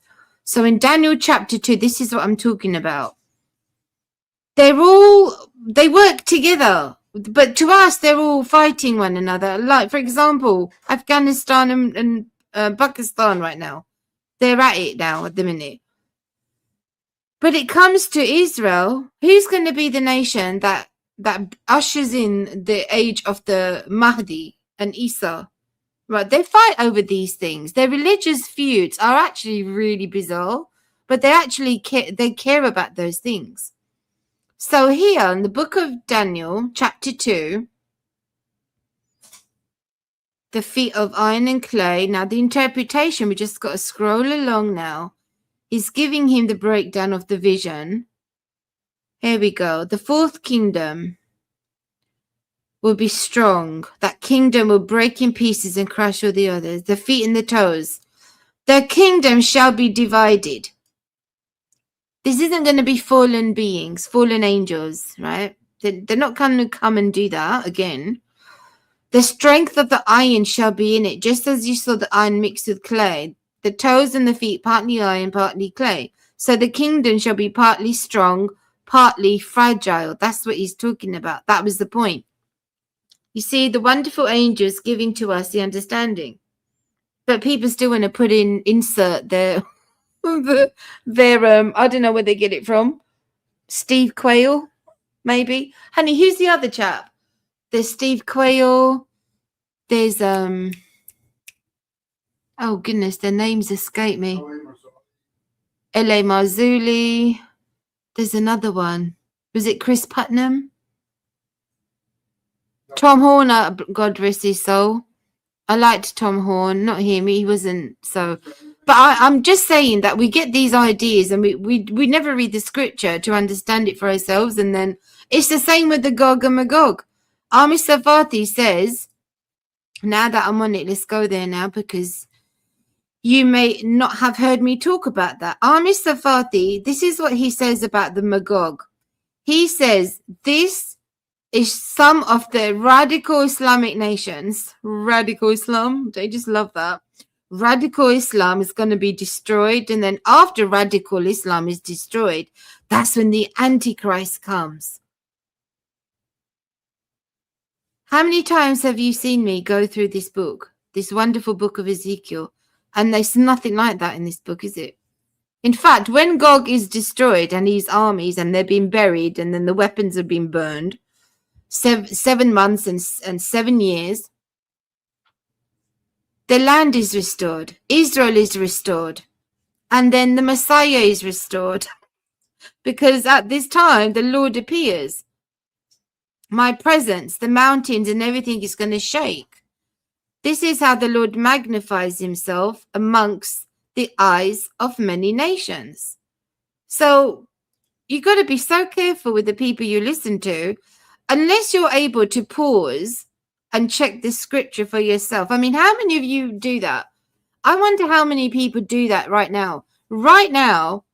So in Daniel chapter 2, this is what I'm talking about. They work together, but to us, they're all fighting one another. Like, for example, Afghanistan and Pakistan right now. They're at it now at the minute. But it comes to Israel. Who's going to be the nation that ushers in the age of the Mahdi and Isa? Right, they fight over these things. Their religious feuds are actually really bizarre, but they care about those things. So here in the book of Daniel, chapter 2, the feet of iron and clay. Now the interpretation, we just got to scroll along now, is giving him the breakdown of the vision. Here we go. The fourth kingdom will be strong. That kingdom will break in pieces and crush all the others. The feet and the toes. The kingdom shall be divided. This isn't going to be fallen beings, fallen angels, right? They're not going to come and do that again. The strength of the iron shall be in it, just as you saw the iron mixed with clay. The toes and the feet, partly iron, partly clay. So the kingdom shall be partly strong, partly fragile. That's what he's talking about. That was the point. You see, the wonderful angels giving to us the understanding. But people still want to insert their I don't know where they get it from. Steve Quayle, maybe. Honey, who's the other chap? There's Steve Quayle. There's oh goodness, their names escape me. L.A. Marzulli. There's another one. Was it Chris Putnam? Tom Horner, God rest his soul. I liked Tom Horn, not him. He wasn't so. But I'm just saying that we get these ideas and we never read the scripture to understand it for ourselves. And then it's the same with the Gog and Magog. Ami Safati says, now that I'm on it, let's go there now because you may not have heard me talk about that. Ami Safati, this is what he says about the Magog. He says, this is some of the radical Islamic nations. Radical Islam. They just love that. Radical Islam is going to be destroyed. And then after radical Islam is destroyed, that's when the Antichrist comes. How many times have you seen me go through this book, this wonderful book of Ezekiel? And there's nothing like that in this book, is it? In fact, when Gog is destroyed and his armies and they're being buried and then the weapons have been burned, 7 months and 7 years, the land is restored. Israel is restored. And then the Messiah is restored. Because at this time, the Lord appears. My presence, the mountains and everything is going to shake. This is how the Lord magnifies himself amongst the eyes of many nations. So you got to be so careful with the people you listen to, unless you're able to pause and check the scripture for yourself. I mean, how many of you do that? I wonder how many people do that right now. Right now,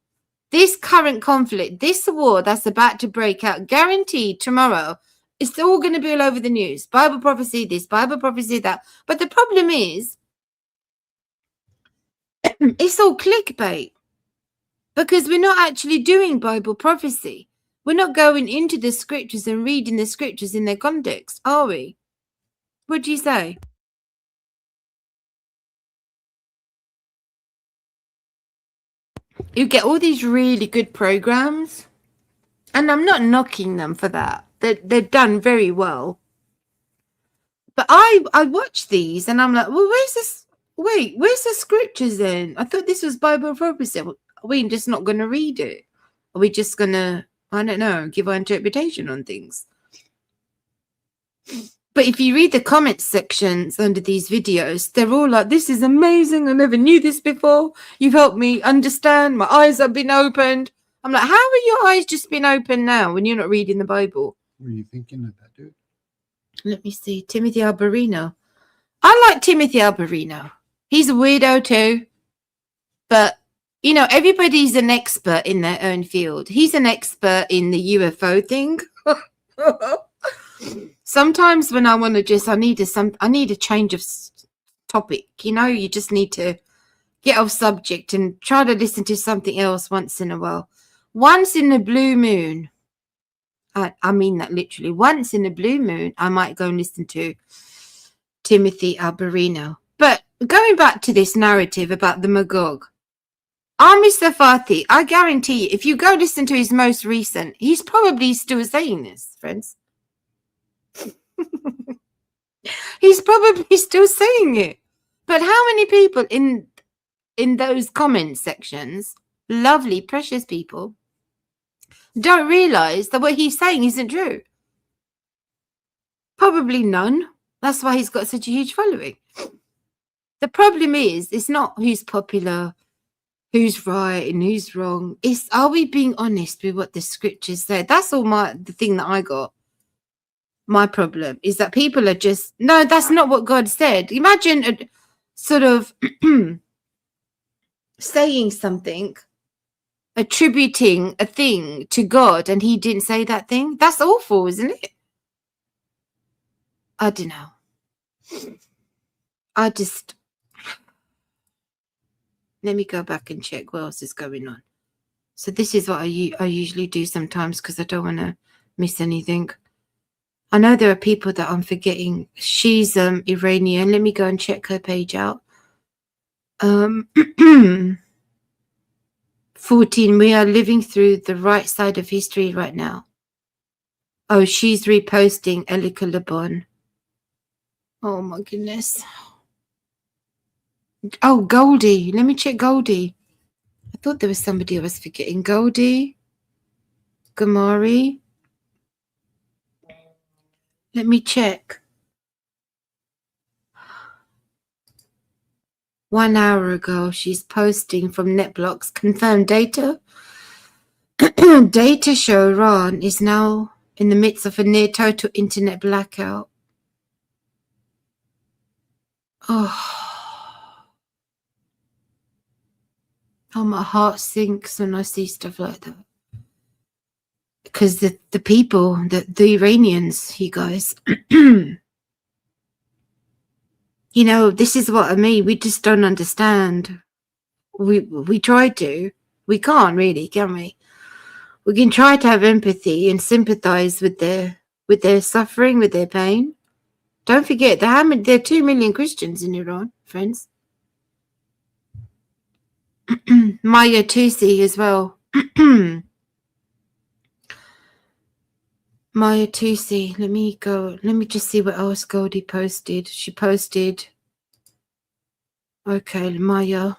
this current conflict, this war that's about to break out, guaranteed tomorrow, it's all going to be all over the news. Bible prophecy this, Bible prophecy that. But the problem is, it's all clickbait. Because we're not actually doing Bible prophecy. We're not going into the scriptures and reading the scriptures in their context, are we? What do you say? You get all these really good programs, and I'm not knocking them for that. They're done very well. But I watch these, and I'm like, well, where's this? Wait, where's the scriptures then? I thought this was Bible prophecy. Are we just not going to read it? Are we just going to, I don't know, give our interpretation on things? But if you read the comment sections under these videos, they're all like, this is amazing. I never knew this before. You've helped me understand. My eyes have been opened. I'm like, how are your eyes just been opened now when you're not reading the Bible? Were you thinking of that, dude? Let me see. Timothy Alberino. I like Timothy Alberino. He's a weirdo too. But, you know, everybody's an expert in their own field. He's an expert in the UFO thing. Sometimes when I want to just, I need a change of topic. You know, you just need to get off subject and try to listen to something else once in a while. Once in a blue moon, I mean that literally. Once in a blue moon, I might go and listen to Timothy Alberino. But going back to this narrative about the Magog, Mr. Fatih, I guarantee you, if you go listen to his most recent, he's probably still saying this, friends. He's probably still saying it. But how many people in those comment sections, lovely, precious people, don't realize that what he's saying isn't true? Probably none. That's why he's got such a huge following. The problem is, it's not who's popular, who's right and who's wrong. It's, are we being honest with what the scriptures say? That's all the thing that I got. My problem is that people are just, no, that's not what God said. Imagine a sort of saying something, attributing a thing to God, and he didn't say that thing. That's awful, isn't it? I don't know. Let me go back and check what else is going on. So this is what I usually do sometimes because I don't want to miss anything. I know there are people that I'm forgetting. She's Iranian. Let me go and check her page out. 14. We are living through the right side of history right now. Oh, she's reposting Elika Lebon. Oh my goodness. Oh, Goldie. Let me check Goldie. I thought there was somebody I was forgetting. Goldie. Gamari. Let me check. 1 hour ago, she's posting from NetBlocks. Confirmed data. Data show Iran is now in the midst of a near total internet blackout. Oh, my heart sinks when I see stuff like that. Because the people, the Iranians, you guys, you know, this is what I mean. We just don't understand. We try to. We can't really, can we? We can try to have empathy and sympathize with their suffering, with their pain. Don't forget, there are 2 million Christians in Iran, friends. Maya Tusi as well. Maya Tusi. Let me just see what else Goldie posted. She posted. Okay, Maya.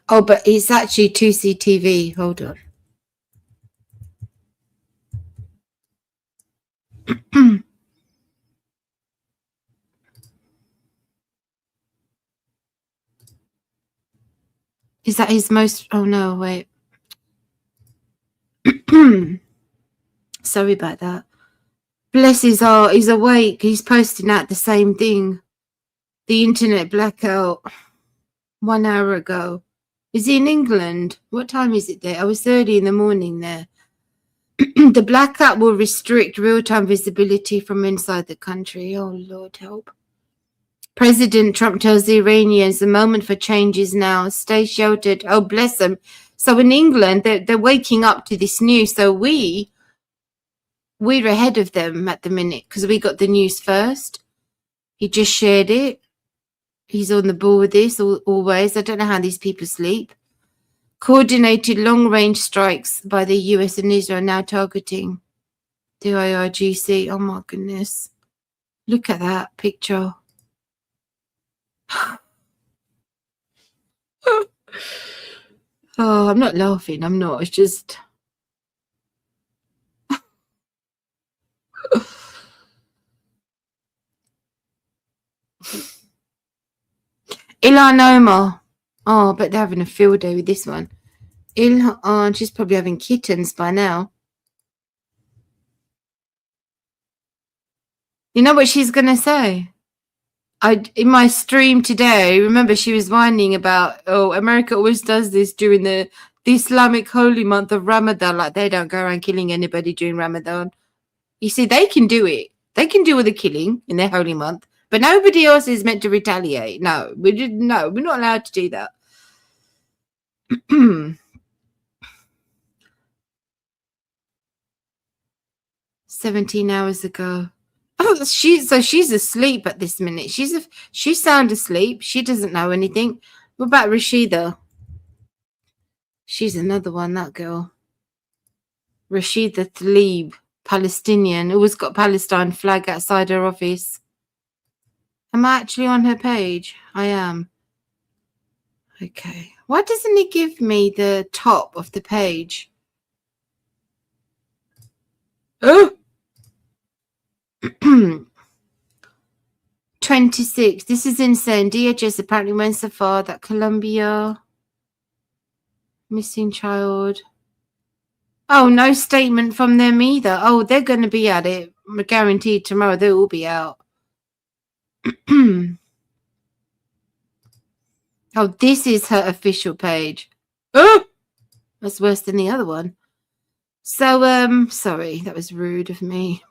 Oh, but it's actually Tusi TV. Hold on. Is that his most? Oh no, wait. Sorry about that. Bless his heart. He's awake. He's posting out the same thing. The internet blackout 1 hour ago. Is he in England? What time is it there? I was early in the morning there. The blackout will restrict real-time visibility from inside the country. Oh, Lord, help. President Trump tells the Iranians the moment for change is now. Stay sheltered. Oh, bless them. So in England, they're waking up to this news. So we're ahead of them at the minute because we got the news first. He just shared it. He's on the ball with this always. I don't know how these people sleep. Coordinated long-range strikes by the US and Israel now targeting the IRGC. Oh, my goodness. Look at that picture. Oh, I'm not laughing. I'm not. It's just... Ilhan Omar. Oh, but they're having a field day with this one. Ilhan, she's probably having kittens by now. You know what she's gonna say? In my stream today, remember she was whining about, oh, America always does this during the Islamic holy month of Ramadan, like they don't go around killing anybody during Ramadan. You see, they can do it. They can do all the killing in their holy month, but nobody else is meant to retaliate. No, we're not allowed to do that. 17 hours ago. Oh, she's asleep at this minute. She's sound asleep. She doesn't know anything. What about Rashida? She's another one, that girl. Rashida Tlaib, Palestinian, always got Palestine flag outside her office. Am I actually on her page? I am. Okay. Why doesn't he give me the top of the page? Oh! 26. This is insane. DHS apparently went so far that Colombia missing child. Oh, no statement from them either. Oh, they're going to be at it. Guaranteed tomorrow they'll all be out. Oh, this is her official page. Oh, that's worse than the other one. So, sorry, that was rude of me.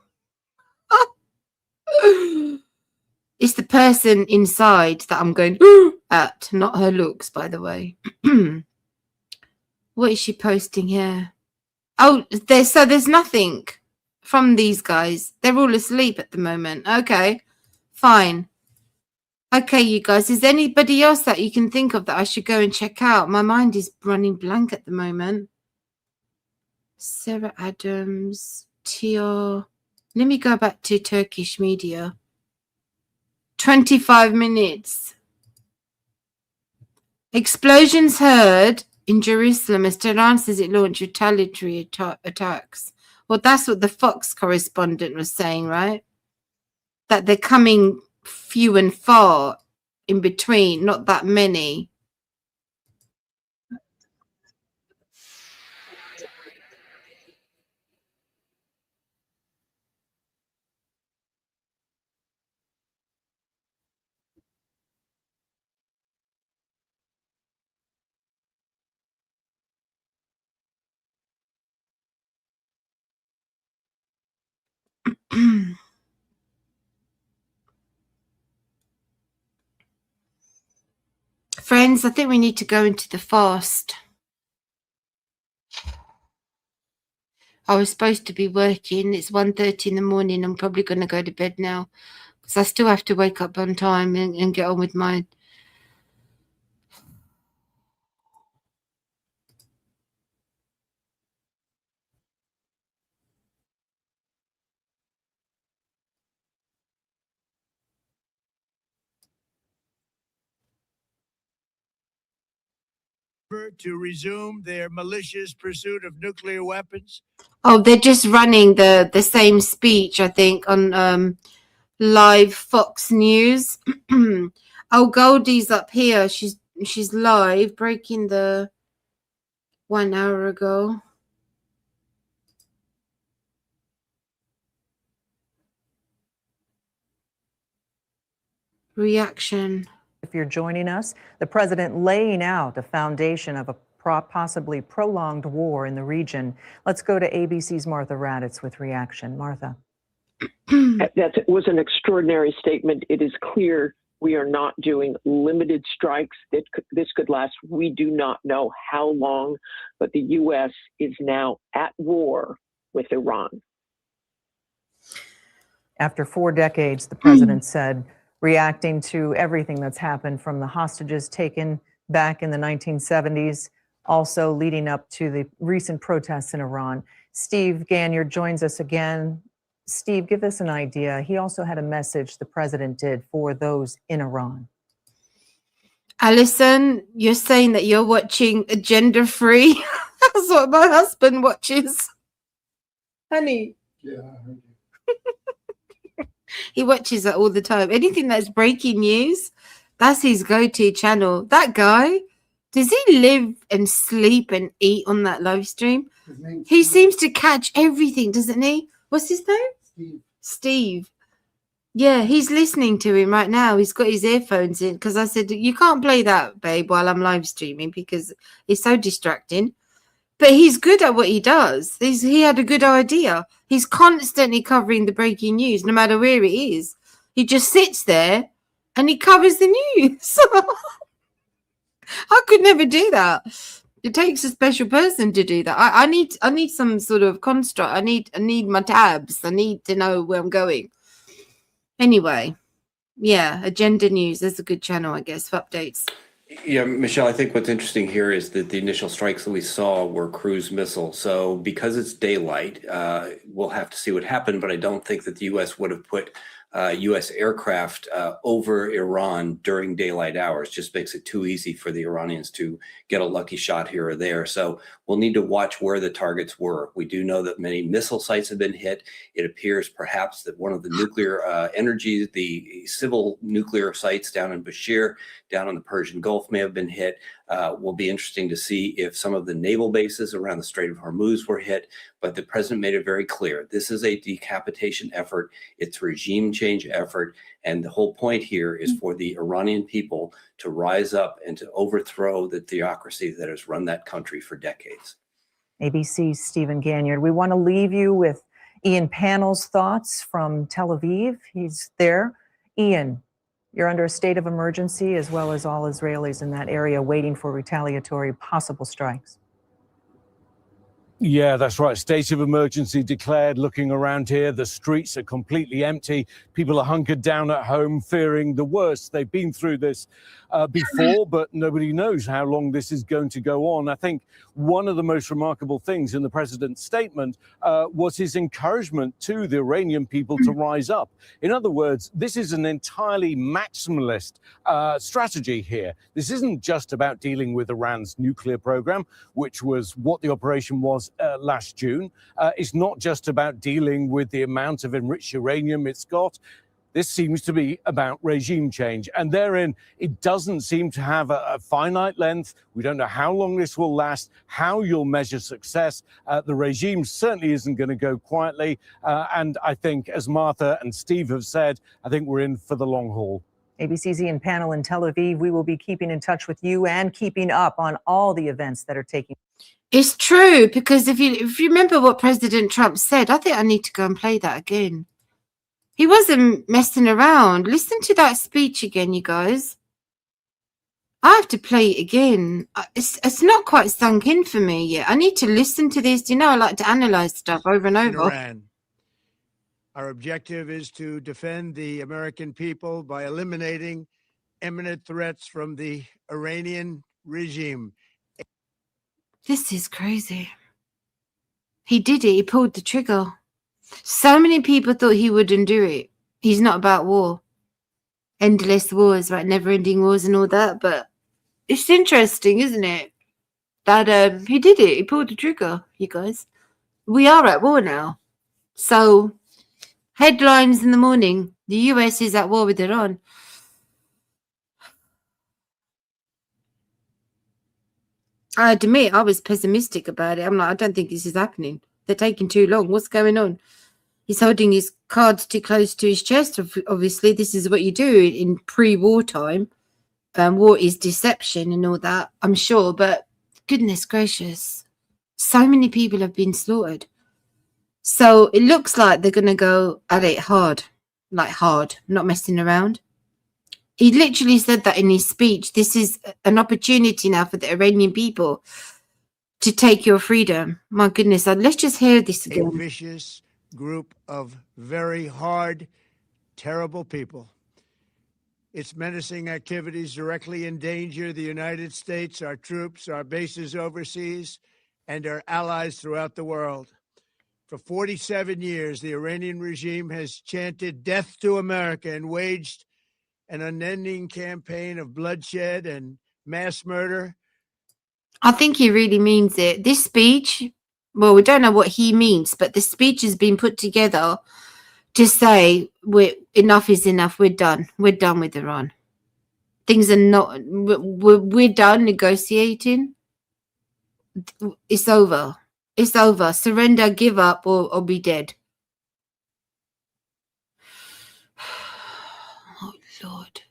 It's the person inside that I'm going at, not her looks, by the way. What is she posting here? Oh, there's nothing from these guys. They're all asleep at the moment. Okay, fine. Okay, you guys, is there anybody else that you can think of that I should go and check out? My mind is running blank at the moment. Sarah Adams, Tio. Let me go back to Turkish media. 25 minutes. Explosions heard in Jerusalem as Tehran says it launched retaliatory attacks. Well, that's what the Fox correspondent was saying, right? That they're coming few and far in between, not that many. Friends, I think we need to go into the fast. I was supposed to be working. It's 1:30 in the morning. I'm probably going to go to bed now because I still have to wake up on time and get on with mine. To resume their malicious pursuit of nuclear weapons. Oh, they're just running the same speech, I think, on live Fox News. Oh, Goldie's up here. She's live, breaking the 1 hour ago. Reaction. If you're joining us, the president laying out a foundation of a possibly prolonged war in the region. Let's go to ABC's Martha Raddatz with reaction. Martha. That was an extraordinary statement. It is clear we are not doing limited strikes. This could last. We do not know how long, but the U.S. is now at war with Iran. After 4 decades, the president said, reacting to everything that's happened from the hostages taken back in the 1970s, also leading up to the recent protests in Iran. Steve Gagnier joins us again. Steve, give us an idea. He also had a message the president did for those in Iran. Alison, you're saying that you're watching Agenda Free. That's what my husband watches. Honey. Yeah, I heard you. He watches that all the time. Anything that's breaking news, that's his go-to channel. That guy, does he live and sleep and eat on that live stream? He seems to catch everything, doesn't he? What's his name? Steve. Steve. Yeah, he's listening to him right now. He's got his earphones in because I said, you can't play that, babe, while I'm live streaming because it's so distracting. But he's good at what he does. He had a good idea. He's constantly covering the breaking news, no matter where it is. He just sits there and he covers the news. I could never do that. It takes a special person to do that. I need some sort of construct. I need my tabs. I need to know where I'm going. Anyway, yeah, Agenda News. There's a good channel, I guess, for updates. Yeah, Michelle, I think what's interesting here is that the initial strikes that we saw were cruise missiles. So because it's daylight, we'll have to see what happened, but I don't think that the U.S. would have put U.S. aircraft over Iran during daylight hours. Just makes it too easy for the Iranians to get a lucky shot here or there. So we'll need to watch where the targets were. We do know that many missile sites have been hit. It appears perhaps that one of the nuclear energy, the civil nuclear sites down in Bashir, down in the Persian Gulf may have been hit. Will be interesting to see if some of the naval bases around the Strait of Hormuz were hit. But the president made it very clear. This is a decapitation effort. It's a regime change effort. And the whole point here is for the Iranian people to rise up and to overthrow the theocracy that has run that country for decades. ABC's Stephen Ganyard. We want to leave you with Ian Pannell's thoughts from Tel Aviv. He's there. Ian, you're under a state of emergency, as well as all Israelis in that area waiting for retaliatory possible strikes. Yeah, that's right. State of emergency declared. Looking around here, the streets are completely empty. People are hunkered down at home, fearing the worst. They've been through this before, but nobody knows how long this is going to go on. I think one of the most remarkable things in the president's statement was his encouragement to the Iranian people to rise up. In other words, this is an entirely maximalist strategy here. This isn't just about dealing with Iran's nuclear program, which was what the operation was last June. It's not just about dealing with the amount of enriched uranium it's got. This seems to be about regime change, and therein it doesn't seem to have a finite length. We don't know how long this will last, how you'll measure success. The regime certainly isn't going to go quietly, and I think, as Martha and Steve have said, I think we're in for the long haul. ABC's Ian Pannell in Tel Aviv. We will be keeping in touch with you and keeping up on all the events that are taking. It's true, because if you remember what President Trump said, I think I need to go and play that again. He wasn't messing around. Listen to that speech again, you guys. I have to play it again. It's not quite sunk in for me yet. I need to listen to this. You know, I like to analyze stuff over and over. Iran. Our objective is to defend the American people by eliminating imminent threats from the Iranian regime. This is crazy. He did it. He pulled the trigger. So many people thought he wouldn't do it. He's not about war. Endless wars, right? Never-ending wars and all that. But it's interesting, isn't it? That he did it. He pulled the trigger, you guys. We are at war now. So, headlines in the morning. The US is at war with Iran. I admit, I was pessimistic about it. I'm like, I don't think this is happening. They're taking too long. What's going on? He's holding his cards too close to his chest. Obviously, this is what you do in pre-war time. War is deception and all that, I'm sure. But goodness gracious, so many people have been slaughtered. So it looks like they're going to go at it hard, like hard, not messing around. He literally said that in his speech. This is an opportunity now for the Iranian people to take your freedom. My goodness, let's just hear this again. A vicious group of very hard, terrible people. Its menacing activities directly endanger the United States, our troops, our bases overseas, and our allies throughout the world. For 47 years, the Iranian regime has chanted death to America and waged an unending campaign of bloodshed and mass murder. I think he really means it. This speech, well, we don't know what he means, but the speech has been put together to say enough is enough. We're done. We're done with Iran. Things are not, we're done negotiating. It's over. It's over. Surrender, give up, or be dead. Oh, Lord.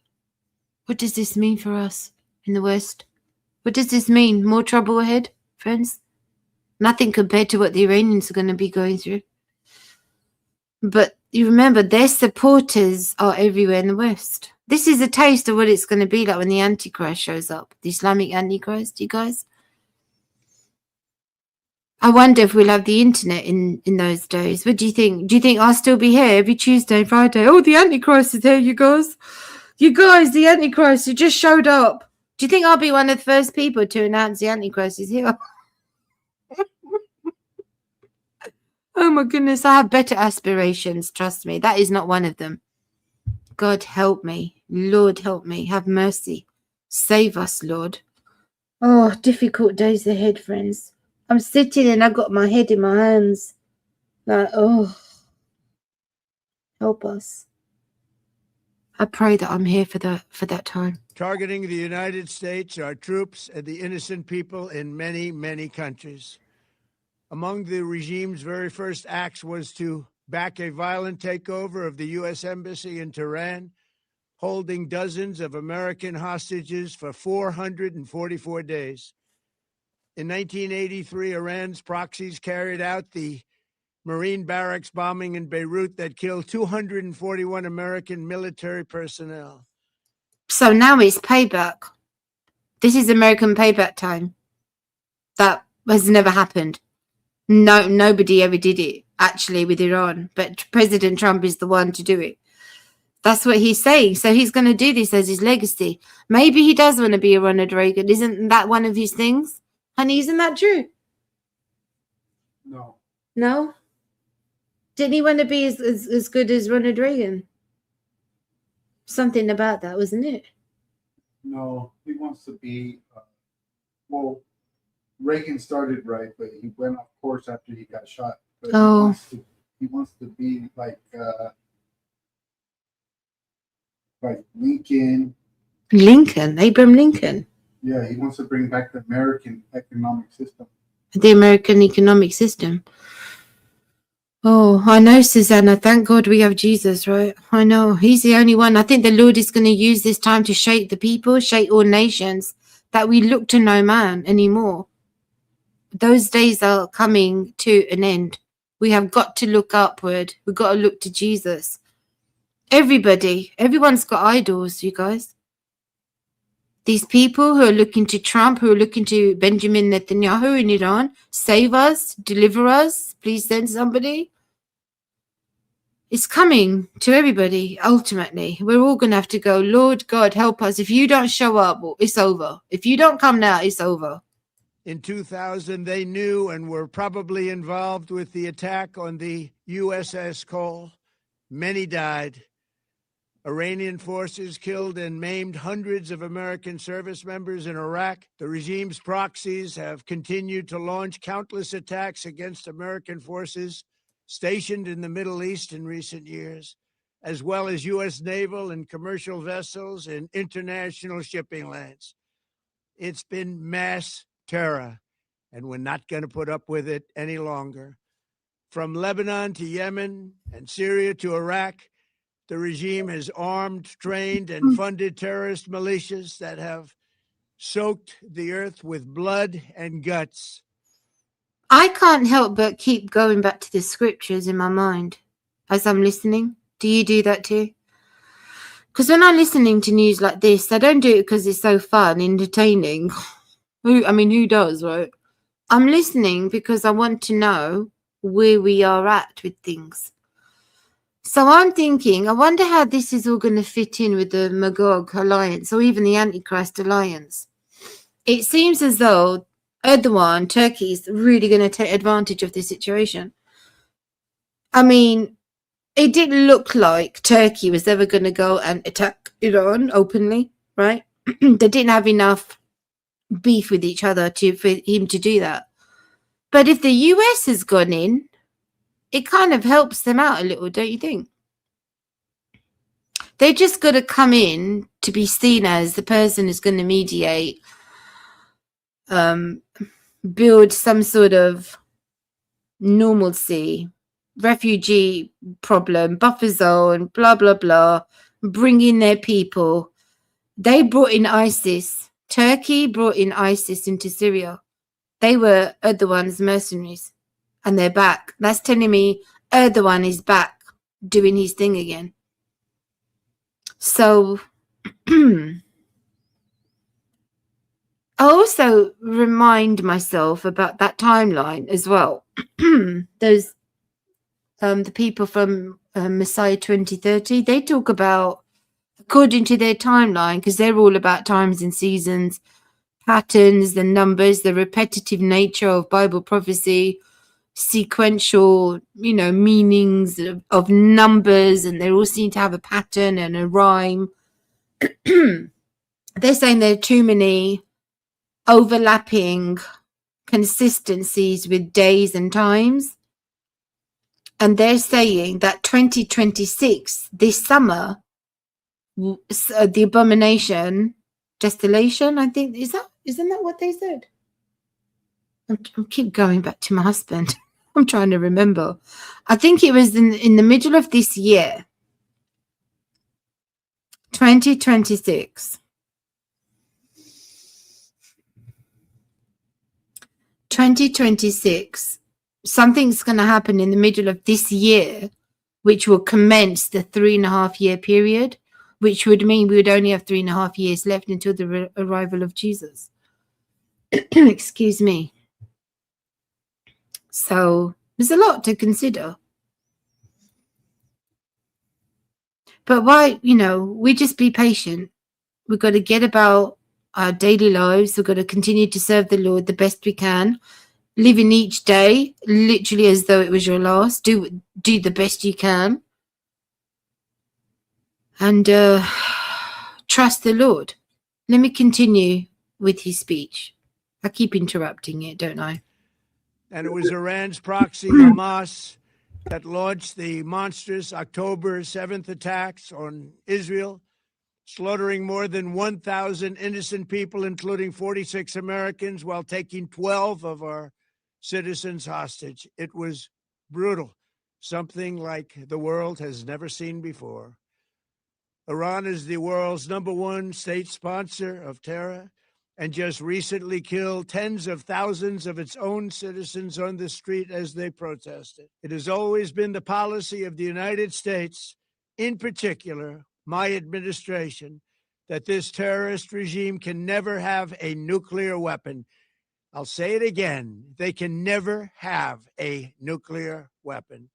What does this mean for us in the West? What does this mean? More trouble ahead, friends? Nothing compared to what the Iranians are going to be going through. But you remember, their supporters are everywhere in the West. This is a taste of what it's going to be like when the Antichrist shows up. The Islamic Antichrist, you guys. I wonder if we'll have the internet in those days. What do you think? Do you think I'll still be here every Tuesday and Friday? Oh, the Antichrist is here, you guys. You guys, the Antichrist, it just showed up. Do you think I'll be one of the first people to announce the Antichrist is here? Oh my goodness, I have better aspirations, trust me. That is not one of them. God help me. Lord help me. Have mercy. Save us, Lord. Oh, difficult days ahead, friends. I'm sitting and I got my head in my hands. Like, oh, help us. I pray that I'm here for that time. Targeting the United States, our troops, and the innocent people in many, many countries. Among the regime's very first acts was to back a violent takeover of the U.S. Embassy in Tehran, holding dozens of American hostages for 444 days. In 1983, Iran's proxies carried out the Marine barracks bombing in Beirut that killed 241 American military personnel. So now it's payback. This is American payback time. That has never happened. No, nobody ever did it, actually, with Iran. But President Trump is the one to do it. That's what he's saying. So he's going to do this as his legacy. Maybe he does want to be a Ronald Reagan. Isn't that one of his things? Honey, isn't that true? No. No? Didn't he want to be as good as Ronald Reagan? Something about that, wasn't it? No, he wants to be, well, Reagan started right, but he went off course after he got shot. But Oh. he wants to be like Lincoln. Lincoln, Abraham Lincoln. Yeah, he wants to bring back the American economic system. The American economic system. Oh, I know, Susanna. Thank God we have Jesus, right? I know. He's the only one. I think the Lord is going to use this time to shake the people, shake all nations, that we look to no man anymore. Those days are coming to an end. We have got to look upward. We've got to look to Jesus. Everyone's got idols, you guys. These people who are looking to Trump, who are looking to Benjamin Netanyahu in Iran, save us, deliver us, please send somebody. It's coming to everybody, ultimately. We're all going to have to go, Lord God, help us. If you don't show up, it's over. If you don't come now, it's over. In 2000, they knew and were probably involved with the attack on the USS Cole. Many died. Iranian forces killed and maimed hundreds of American service members in Iraq. The regime's proxies have continued to launch countless attacks against American forces stationed in the Middle East in recent years, as well as U.S. naval and commercial vessels in international shipping lanes. It's been mass terror, and we're not going to put up with it any longer. From Lebanon to Yemen and Syria to Iraq, the regime has armed, trained, and funded terrorist militias that have soaked the earth with blood and guts. I can't help but keep going back to the scriptures in my mind as I'm listening. Do you do that too? Because when I'm listening to news like this, I don't do it because it's so fun, entertaining. Who does, right? I'm listening because I want to know where we are at with things. So I'm thinking, I wonder how this is all going to fit in with the Magog alliance or even the Antichrist alliance. It seems as though Erdogan, Turkey, is really going to take advantage of this situation. I mean, it didn't look like Turkey was ever going to go and attack Iran openly, right? They didn't have enough beef with each other for him to do that. But if the US has gone in, it kind of helps them out a little, don't you think? They just got to come in to be seen as the person who's going to mediate, build some sort of normalcy, refugee problem, buffer zone, blah, blah, blah, bringing their people. They brought in ISIS. Turkey brought in ISIS into Syria. They were Erdogan's mercenaries, and they're back. That's telling me Erdogan is back doing his thing again. So I also remind myself about that timeline as well. Those the people from Messiah 2030, they talk about, according to their timeline, because they're all about times and seasons, patterns, the numbers, the repetitive nature of Bible prophecy, sequential, meanings of numbers, and they all seem to have a pattern and a rhyme. They're saying there are too many overlapping consistencies with days and times. And they're saying that 2026, this summer, the abomination, distillation, I think, isn't that what they said? I keep going back to my husband. I'm trying to remember. I think it was in the middle of this year, 2026. 2026. Something's going to happen in the middle of this year, which will commence the 3.5-year period, which would mean we would only have 3.5 years left until the arrival of Jesus. Excuse me. So there's a lot to consider. But why, we just be patient. We've got to get about our daily lives. We've got to continue to serve the Lord the best we can. Living each day literally as though it was your last. Do the best you can. And trust the Lord. Let me continue with his speech. I keep interrupting it, don't I? And it was Iran's proxy, Hamas, that launched the monstrous October 7th attacks on Israel, slaughtering more than 1,000 innocent people, including 46 Americans, while taking 12 of our citizens hostage. It was brutal, something like the world has never seen before. Iran is the world's #1 state sponsor of terror and just recently killed tens of thousands of its own citizens on the street as they protested. It has always been the policy of the United States, in particular, my administration, that this terrorist regime can never have a nuclear weapon. I'll say it again. They can never have a nuclear weapon.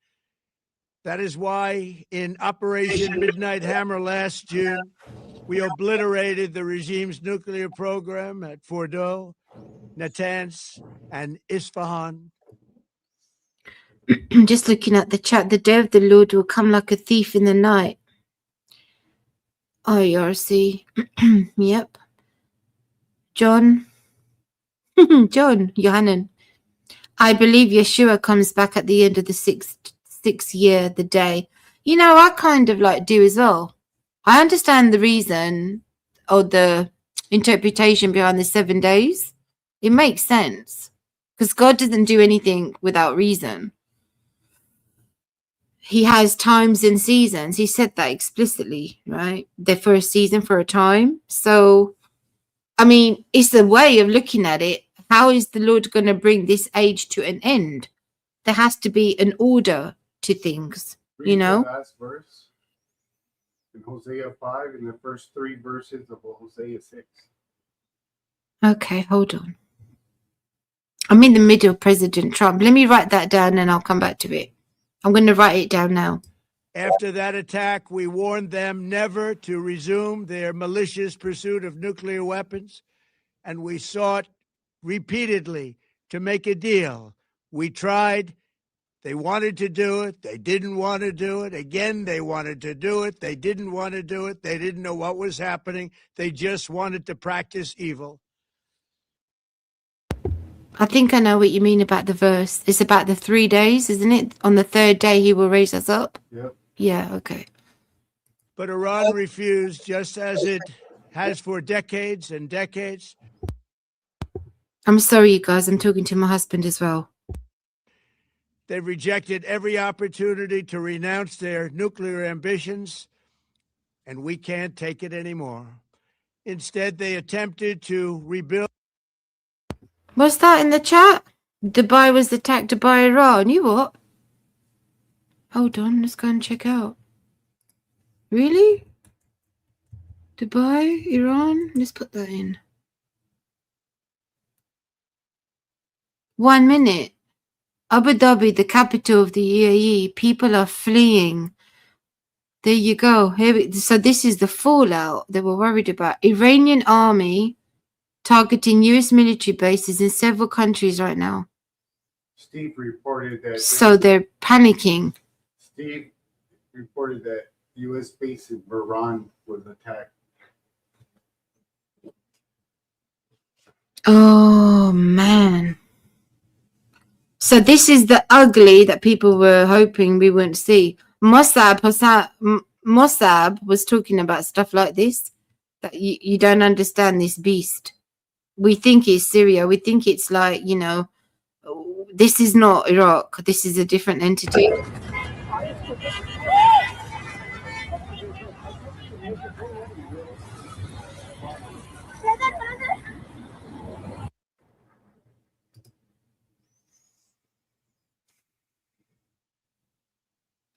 That is why in Operation Midnight Hammer last June, we obliterated the regime's nuclear program at Fordow, Natanz, and Isfahan. I'm just looking at the chat. The day of the Lord will come like a thief in the night. IRC. Yep. John. Johannan. I believe Yeshua comes back at the end of the sixth year, the day. I kind of do as well. I understand the reason or the interpretation behind the 7 days. It makes sense because God doesn't do anything without reason. He has times and seasons. He said that explicitly, right? They're for a season, for a time. So, it's a way of looking at it. How is the Lord going to bring this age to an end? There has to be an order to things, Read the last verse in Hosea 5 and the first 3 verses of Hosea 6. Okay, hold on. I'm in the middle of President Trump. Let me write that down and I'll come back to it. I'm going to write it down now. After that attack, we warned them never to resume their malicious pursuit of nuclear weapons, and we sought repeatedly to make a deal. We tried. They wanted to do it. They didn't want to do it. Again, they wanted to do it. They didn't want to do it. They didn't know what was happening. They just wanted to practice evil. I think I know what you mean about the verse. It's about the 3 days, isn't it? On the 3rd day, he will raise us up. Yep. Yeah, okay. But Iran refused, just as it has for decades and decades. I'm sorry, you guys. I'm talking to my husband as well. They rejected every opportunity to renounce their nuclear ambitions. and we can't take it anymore. Instead, they attempted to rebuild. What's that in the chat? Dubai was attacked by Iran. You what? Hold on, let's go and check out. Really? Dubai, Iran? Let's put that in. 1 minute. Abu Dhabi, the capital of the UAE. People are fleeing. There you go. So this is the fallout they were worried about. Iranian army targeting US military bases in several countries right now. Steve reported that. So they're panicking. Steve reported that U.S. base in Iran was attacked. Oh, man. So this is the ugly that people were hoping we wouldn't see. Mossab was talking about stuff like this, that you don't understand this beast. We think it's Syria. We think it's like, you know, this is not Iraq. This is a different entity.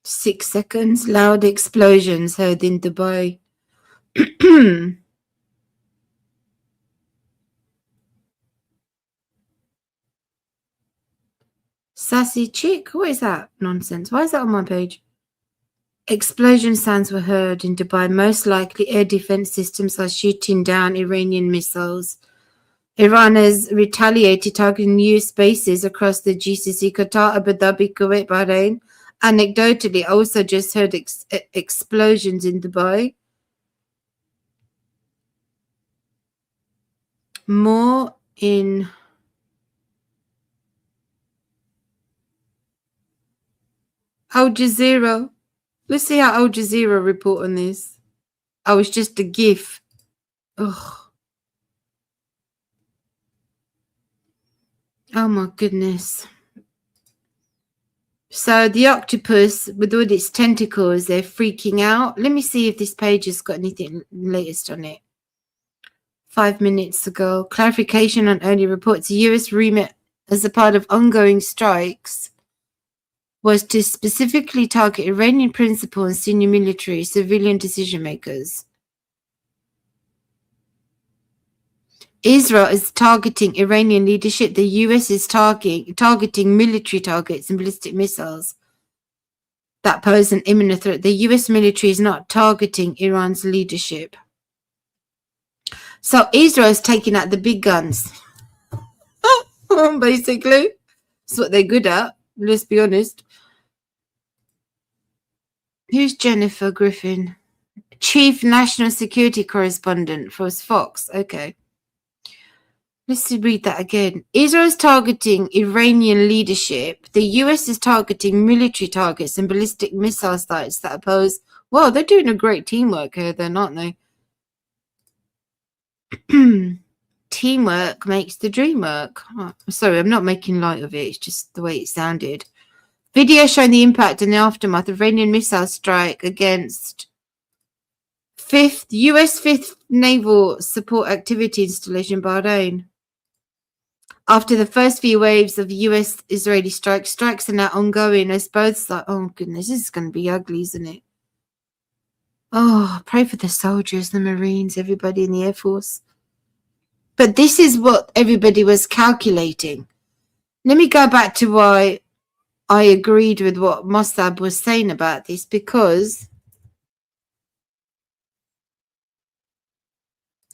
Six seconds, loud explosions heard in Dubai. Sassy chick? What is that nonsense? Why is that on my page? Explosion sounds were heard in Dubai. Most likely air defense systems are shooting down Iranian missiles. Iran has retaliated, targeting US bases across the GCC, Qatar, Abu Dhabi, Kuwait, Bahrain. Anecdotally, I also just heard explosions in Dubai. More in Al Jazeera. Let's see how Al Jazeera report on this. Oh, it's just a GIF. Ugh. Oh my goodness. So the octopus with all its tentacles, they're freaking out. Let me see if this page has got anything latest on it. 5 minutes ago, clarification on early reports. The US remit as a part of ongoing strikes was to specifically target Iranian principal and senior military civilian decision makers. Israel is targeting Iranian leadership. The US is targeting military targets and ballistic missiles that pose an imminent threat. The US military is not targeting Iran's leadership. So Israel is taking out the big guns. Basically, that's what they're good at. Let's be honest. Who's Jennifer Griffin? Chief National Security Correspondent for Fox. Okay. Let's read that again. Israel is targeting Iranian leadership. The US is targeting military targets and ballistic missile sites that oppose. Well, they're doing a great teamwork here then, aren't they? Teamwork makes the dream work. Oh, sorry, I'm not making light of it. It's just the way it sounded. Video showing the impact and the aftermath of Iranian missile strike against US 5th Naval Support Activity Installation, Bahrain. After the first few waves of US-Israeli strikes are now ongoing as both sides. Oh, goodness, this is going to be ugly, isn't it? Oh, pray for the soldiers, the Marines, everybody in the Air Force. But this is what everybody was calculating. Let me go back to why I agreed with what Mossab was saying about this, because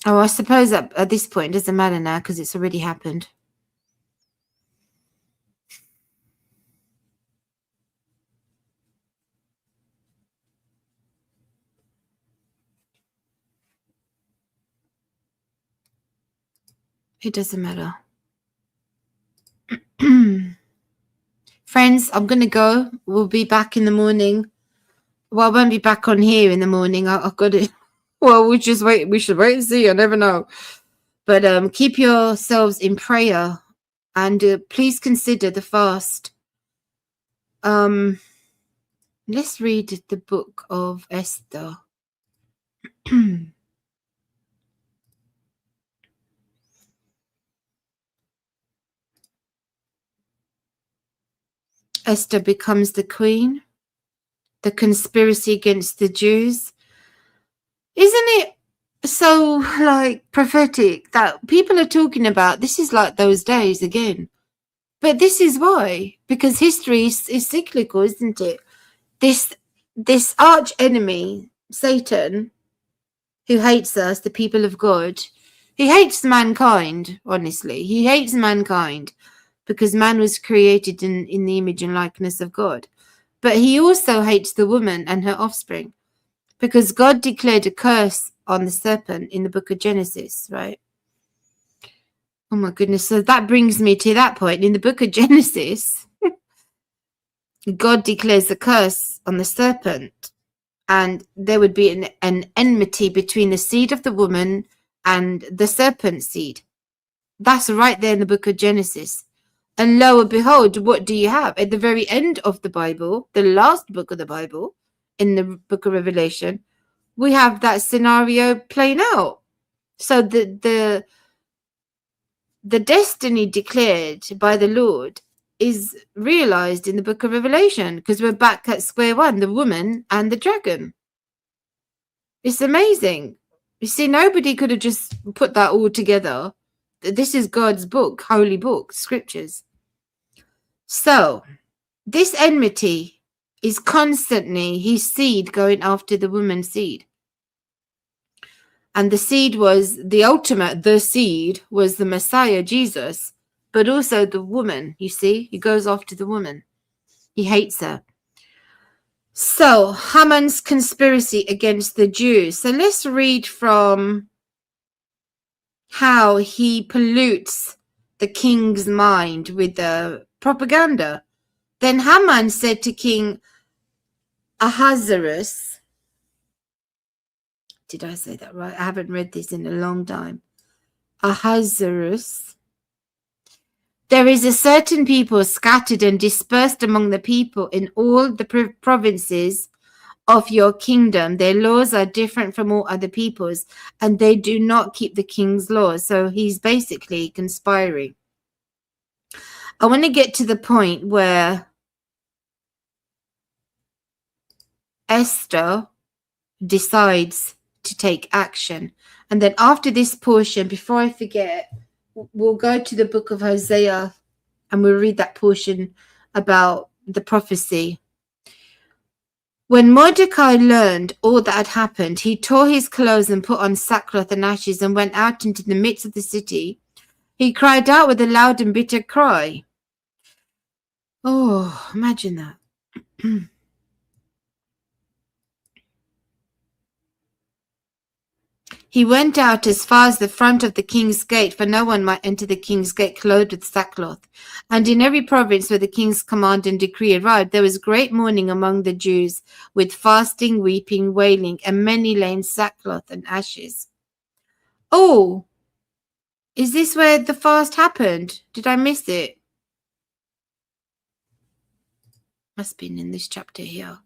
I suppose that at this point it doesn't matter now because it's already happened. It doesn't matter. Friends, I'm going to go. We'll be back in the morning. Well, I won't be back on here in the morning. I've got it. Well, we just wait. We should wait and see. I never know. But keep yourselves in prayer and please consider the fast. Let's read the book of Esther. Esther becomes the queen, the conspiracy against the Jews. Isn't it so like prophetic that people are talking about this is like those days again? But this is why, because history is cyclical, isn't it? This arch enemy, Satan, who hates us, the people of God, he hates mankind, honestly. He hates mankind because man was created in the image and likeness of God. But he also hates the woman and her offspring because God declared a curse on the serpent in the book of Genesis, right? Oh my goodness. So that brings me to that point. In the book of Genesis, God declares a curse on the serpent, and there would be an enmity between the seed of the woman and the serpent seed. That's right there in the book of Genesis. And lo and behold, what do you have? At the very end of the Bible, the last book of the Bible, in the book of Revelation, we have that scenario playing out. So the destiny declared by the Lord is realized in the book of Revelation, because we're back at square one, the woman and the dragon. It's amazing. You see, nobody could have just put that all together. This is God's book, holy book, scriptures. So this enmity is constantly his seed going after the woman's seed. And the seed was the ultimate, the seed was the Messiah, Jesus, but also the woman, you see, he goes after the woman. He hates her. So Haman's conspiracy against the Jews. So let's read from how he pollutes the king's mind with the propaganda. Then Haman said to King Ahasuerus, did I say that right? I haven't read this in a long time. Ahasuerus. There is a certain people scattered and dispersed among the people in all the provinces of your kingdom. Their laws are different from all other peoples, and they do not keep the king's laws. So he's basically conspiring. I want to get to the point where Esther decides to take action. And then after this portion, before I forget, we'll go to the book of Hosea and we'll read that portion about the prophecy. When Mordecai learned all that had happened, he tore his clothes and put on sackcloth and ashes and went out into the midst of the city. He cried out with a loud and bitter cry. Oh, imagine that. He went out as far as the front of the king's gate, for no one might enter the king's gate clothed with sackcloth. And in every province where the king's command and decree arrived, there was great mourning among the Jews, with fasting, weeping, wailing, and many laying sackcloth and ashes. Oh, is this where the fast happened? Did I miss it? Must have been in this chapter here.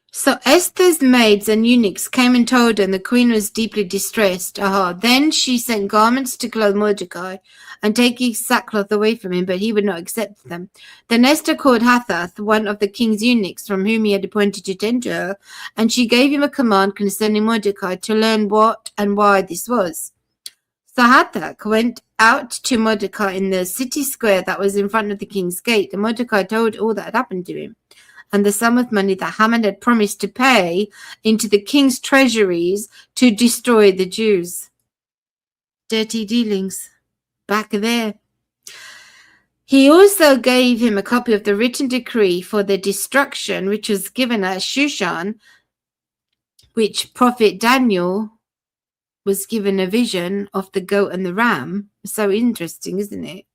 So Esther's maids and eunuchs came and told her, and the queen was deeply distressed. Then she sent garments to clothe Mordecai and take his sackcloth away from him, but he would not accept them. Then Esther called Hathath, one of the king's eunuchs, from whom he had appointed to tend to her, and she gave him a command concerning Mordecai to learn what and why this was. So Hathath went out to Mordecai in the city square that was in front of the king's gate, and Mordecai told all that had happened to him, and the sum of money that Haman had promised to pay into the king's treasuries to destroy the Jews. Dirty dealings. Back there. He also gave him a copy of the written decree for the destruction, which was given at Shushan, which prophet Daniel was given a vision of the goat and the ram. So interesting, isn't it?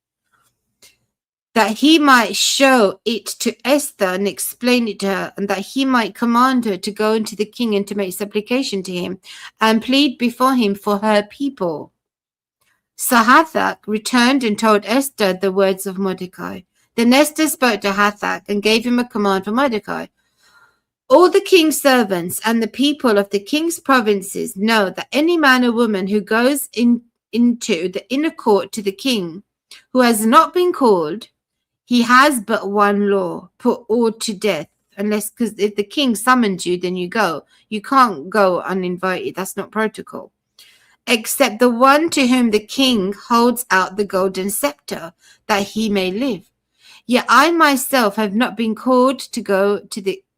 that he might show it to Esther and explain it to her, and that he might command her to go into the king and to make supplication to him and plead before him for her people. So Hathach returned and told Esther the words of Mordecai. Then Esther spoke to Hathach and gave him a command for Mordecai. All the king's servants and the people of the king's provinces know that any man or woman who goes into the inner court to the king, who has not been called, he has but one law: put all to death. Unless, because if the king summons you, then you go. You can't go uninvited. That's not protocol. Except the one to whom the king holds out the golden scepter, that he may live. Yet I myself have not been called to go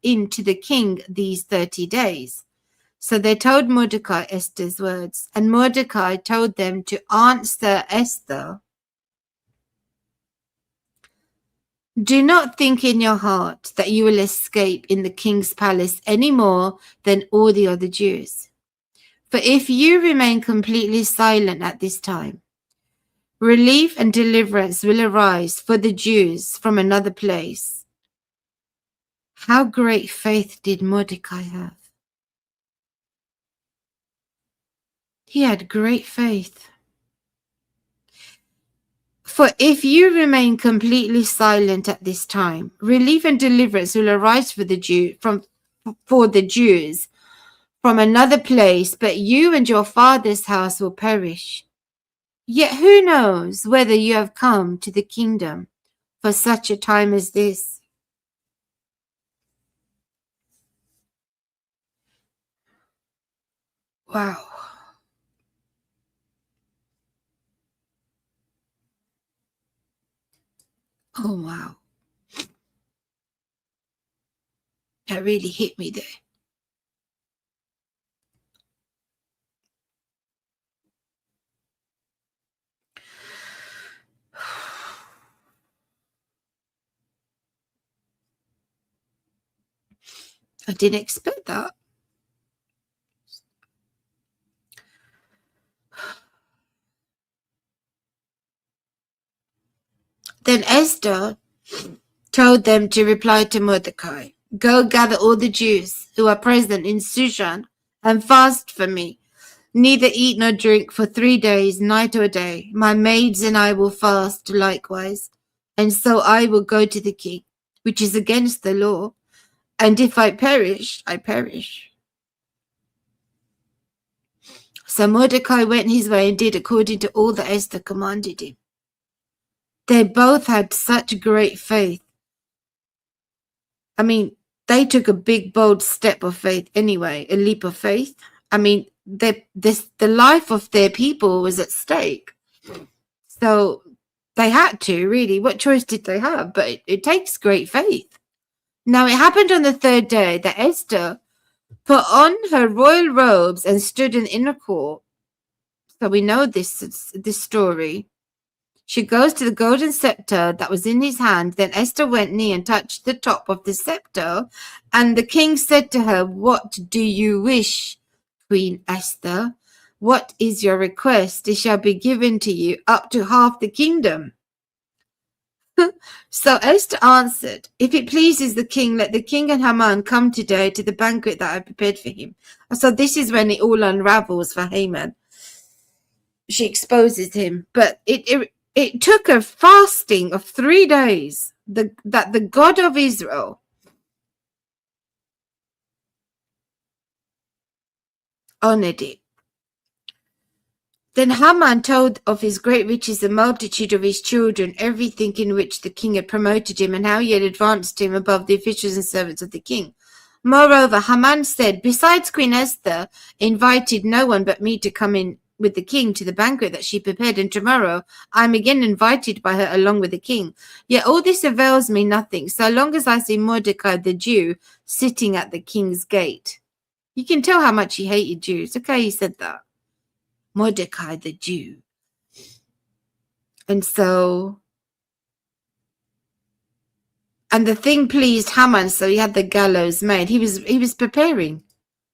into the king these 30 days. So they told Mordecai Esther's words, and Mordecai told them to answer Esther. Do not think in your heart that you will escape in the king's palace any more than all the other Jews. For if you remain completely silent at this time, relief and deliverance will arise for the Jews from another place. How great faith did Mordecai have? He had great faith. For if you remain completely silent at this time, relief and deliverance will arise for the Jews from another place, but you and your father's house will perish. Yet who knows whether you have come to the kingdom for such a time as this? Wow. Oh, wow. That really hit me there. I didn't expect that. Then Esther told them to reply to Mordecai, go gather all the Jews who are present in Shushan and fast for me. Neither eat nor drink for 3 days, night or day. My maids and I will fast likewise. And so I will go to the king, which is against the law. And if I perish, I perish. So Mordecai went his way and did according to all that Esther commanded him. They both had such great faith. I mean, they took a big, bold step of faith anyway, a leap of faith. I mean, the life of their people was at stake. So they had to, really. What choice did they have? But it takes great faith. Now, it happened on the 3rd day that Esther put on her royal robes and stood in the inner court. So we know this story. She goes to the golden scepter that was in his hand. Then Esther went near and touched the top of the scepter. And the king said to her, what do you wish, Queen Esther? What is your request? It shall be given to you up to half the kingdom. So Esther answered, if it pleases the king, let the king and Haman come today to the banquet that I prepared for him. So this is when it all unravels for Haman. She exposes him. But it took a fasting of 3 days that the God of Israel honored it. Then Haman told of his great riches, the multitude of his children, everything in which the king had promoted him, and how he had advanced him above the officials and servants of the king. Moreover, Haman said, besides Queen Esther invited no one but me to come in with the king to the banquet that she prepared, and tomorrow I am again invited by her along with the king. Yet all this avails me nothing, so long as I see Mordecai the Jew sitting at the king's gate. You can tell how much he hated Jews. Okay, he said that. Mordecai the Jew. And so, and the thing pleased Haman, so he had the gallows made. He was preparing.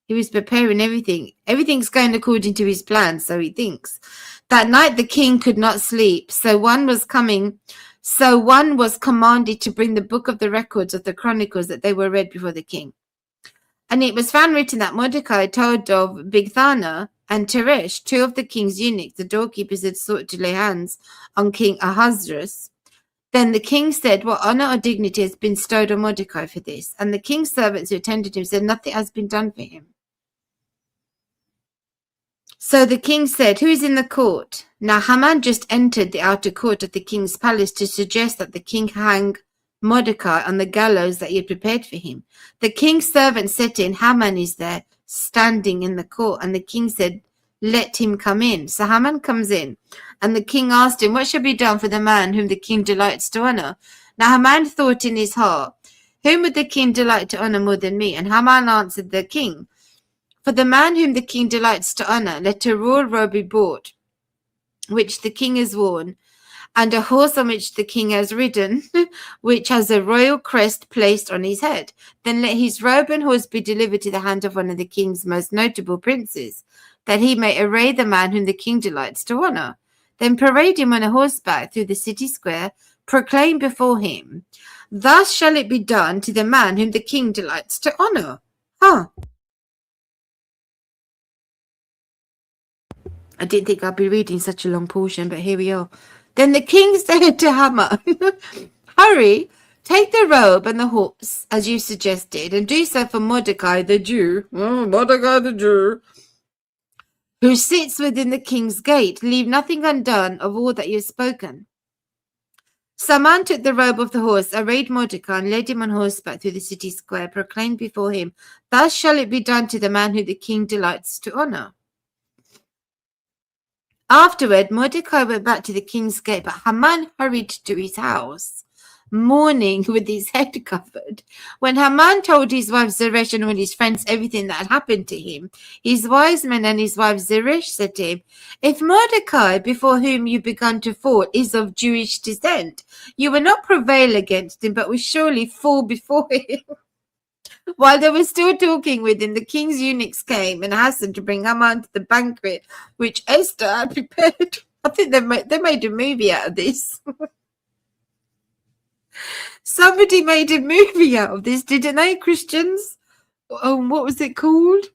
He was preparing everything. Everything's going according to his plan, so he thinks. That night the king could not sleep, so one was coming So one was commanded to bring the book of the records of the chronicles that they were read before the king. And it was found written that Mordecai told of Bigthana and Teresh, two of the king's eunuchs, the doorkeepers, had sought to lay hands on King Ahasuerus. Then the king said, what honor or dignity has been bestowed on Mordecai for this? And the king's servants who attended him said, nothing has been done for him. So the king said, who is in the court? Now Haman just entered the outer court of the king's palace to suggest that the king hang Mordecai on the gallows that he had prepared for him. The king's servant said to him, Haman is there, standing in the court. And the king said, let him come in. So Haman comes in, and the king asked him, what shall be done for the man whom the king delights to honor? Now Haman thought in his heart, whom would the king delight to honor more than me? And Haman answered the king, for the man whom the king delights to honor, let a royal robe be bought, which the king has worn, and a horse on which the king has ridden, which has a royal crest placed on his head. Then let his robe and horse be delivered to the hand of one of the king's most notable princes, that he may array the man whom the king delights to honor. Then parade him on a horseback through the city square, proclaim before him, thus shall it be done to the man whom the king delights to honor. I didn't think I'd be reading such a long portion, but here we are. Then the king said to Haman, hurry, take the robe and the horse, as you suggested, and do so for Mordecai the Jew, Mordecai the Jew, who sits within the king's gate. Leave nothing undone of all that you have spoken. So Haman took the robe of the horse, arrayed Mordecai, and led him on horseback through the city square, proclaimed before him, thus shall it be done to the man who the king delights to honor. Afterward, Mordecai went back to the king's gate, but Haman hurried to his house, mourning with his head covered. When Haman told his wife Zeresh and all his friends everything that had happened to him, his wise men and his wife Zeresh said to him, if Mordecai, before whom you begun to fall, is of Jewish descent, you will not prevail against him, but will surely fall before him. While they were still talking with him, the king's eunuchs came and hastened to bring Haman to the banquet which Esther had prepared. I think they made a movie out of this. Somebody made a movie out of this, didn't they, Christians? What was it called?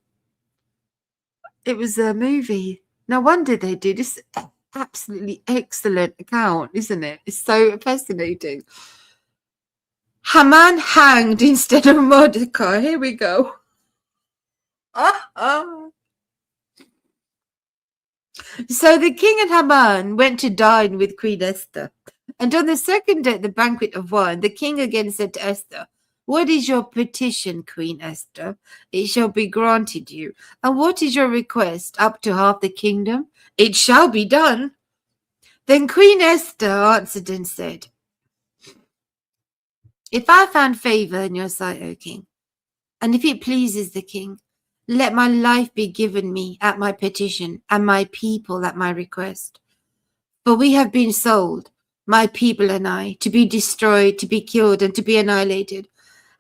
It was a movie. No wonder they did. It's an absolutely excellent account, isn't it? It's so fascinating. Haman hanged instead of Mordecai. Here we go. So the king and Haman went to dine with Queen Esther. And on the second day at the banquet of wine, the king again said to Esther, what is your petition, Queen Esther? It shall be granted you. And what is your request? Up to half the kingdom? It shall be done. Then Queen Esther answered and said, if I found favor in your sight, O king, and if it pleases the king, let my life be given me at my petition, and my people at my request. For we have been sold, my people and I, to be destroyed, to be killed, and to be annihilated.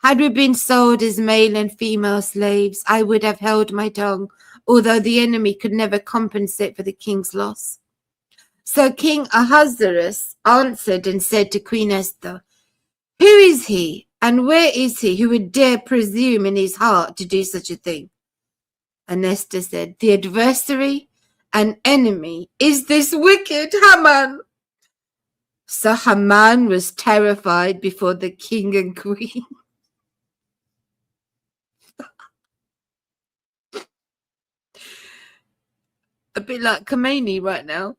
Had we been sold as male and female slaves, I would have held my tongue, although the enemy could never compensate for the king's loss. So King Ahasuerus answered and said to Queen Esther, who is he, and where is he who would dare presume in his heart to do such a thing? And Esther said, the adversary and enemy is this wicked Haman. So Haman was terrified before the king and queen. A bit like Khomeini right now.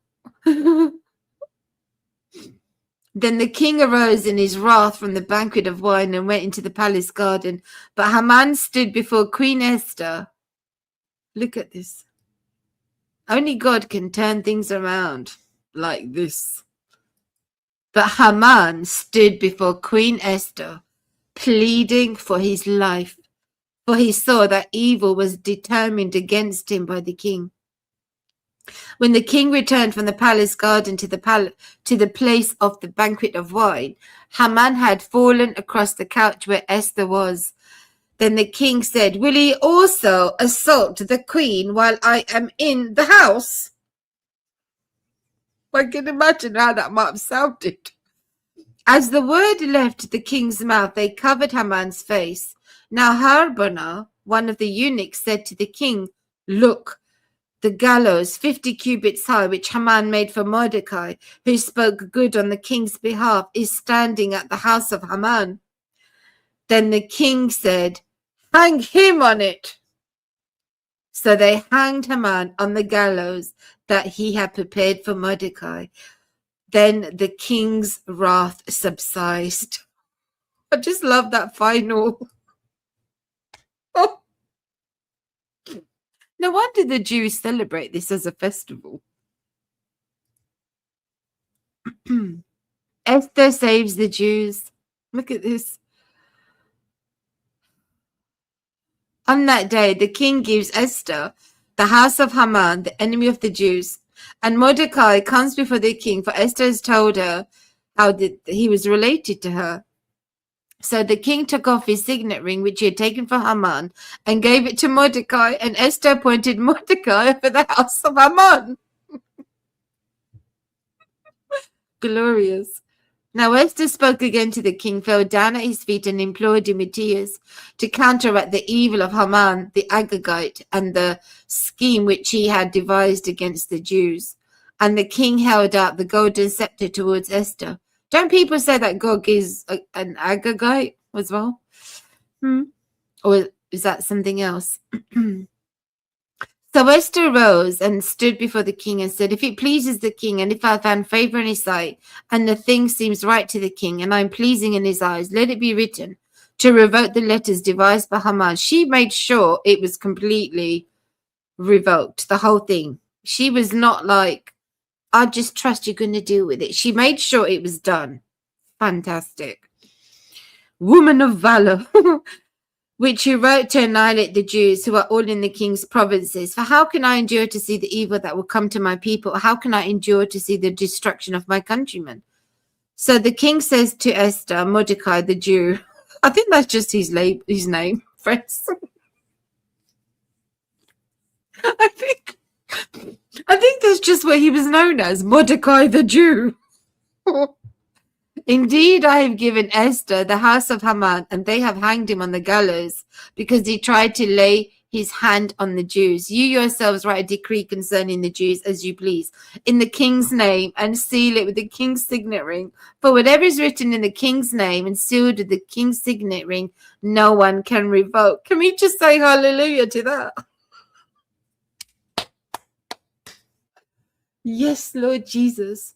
Then the king arose in his wrath from the banquet of wine and went into the palace garden. But Haman stood before Queen Esther. Look at this. Only God can turn things around like this. But Haman stood before Queen Esther, pleading for his life, for he saw that evil was determined against him by the king. When the king returned from the palace garden to the place of the banquet of wine, Haman had fallen across the couch where Esther was. Then the king said, will he also assault the queen while I am in the house? I can imagine how that might have sounded. As the word left the king's mouth, they covered Haman's face. Now Harbona, one of the eunuchs, said to the king, "Look, the gallows 50 cubits high, which Haman made for Mordecai, who spoke good on the king's behalf, is standing at the house of Haman." Then the king said, "Hang him on it." So they hanged Haman on the gallows that he had prepared for Mordecai. Then the king's wrath subsided. I just love that final. Oh. No wonder the Jews celebrate this as a festival. Esther saves the Jews. Look at this. On that day, the king gives Esther the house of Haman, the enemy of the Jews, and Mordecai comes before the king, for Esther has told her how he was related to her. So the king took off his signet ring, which he had taken for Haman, and gave it to Mordecai, and Esther appointed Mordecai over the house of Haman. Glorious. Now Esther spoke again to the king, fell down at his feet, and implored him with tears to counteract the evil of Haman the Agagite and the scheme which he had devised against the Jews. And the king held out the golden scepter towards Esther. Don't people say that Gog is an Agagite as well? Or is that something else? So Esther rose and stood before the king and said, "If it pleases the king, and if I found favor in his sight, and the thing seems right to the king, and I'm pleasing in his eyes, let it be written to revoke the letters devised by Haman." She made sure it was completely revoked, the whole thing. She was not like, "I just trust you're going to deal with it." She made sure it was done. Fantastic. Woman of valor. Which he wrote to annihilate the Jews who are all in the king's provinces. For how can I endure to see the evil that will come to my people? How can I endure to see the destruction of my countrymen? So the king says to Esther, Mordecai the Jew, I think that's just his name, friends. I think that's just what he was known as, Mordecai the Jew. Indeed, I have given Esther the house of Haman, and they have hanged him on the gallows because he tried to lay his hand on the Jews. You yourselves write a decree concerning the Jews as you please, in the king's name, and seal it with the king's signet ring. For whatever is written in the king's name and sealed with the king's signet ring, no one can revoke. Can we just say hallelujah to that? Yes, Lord Jesus.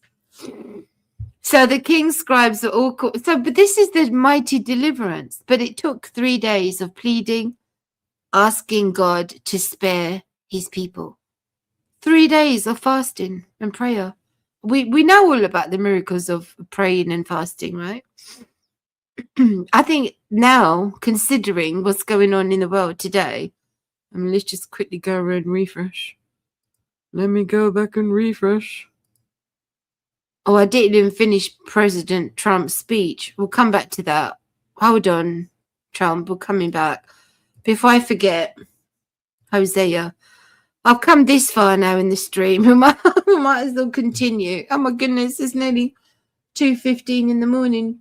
So the king's scribes are all called. But this is the mighty deliverance. But it took 3 days of pleading, asking God to spare his people. 3 days of fasting and prayer. We know all about the miracles of praying and fasting, right? I think now, considering what's going on in the world today, let's just quickly go around and refresh. Let me go back and refresh. Oh, I didn't even finish President Trump's speech. We'll come back to that. Hold on, Trump. We're coming back. Before I forget, Hosea. I've come this far now in the stream. We might as well continue. Oh my goodness, it's nearly 2:15 in the morning.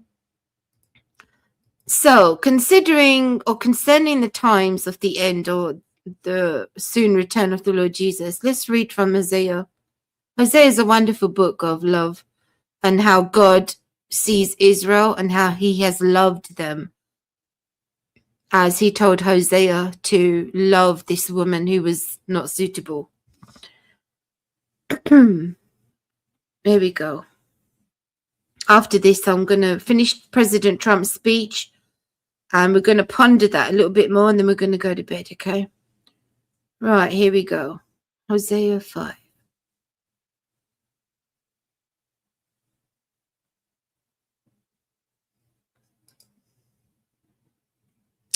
So, concerning the times of the end or the soon return of the Lord Jesus, let's read from Hosea. Hosea is a wonderful book of love and how God sees Israel and how he has loved them. As he told Hosea to love this woman who was not suitable. There we go. After this, I'm going to finish President Trump's speech and we're going to ponder that a little bit more and then we're going to go to bed, okay? Right, here we go. Hosea 5.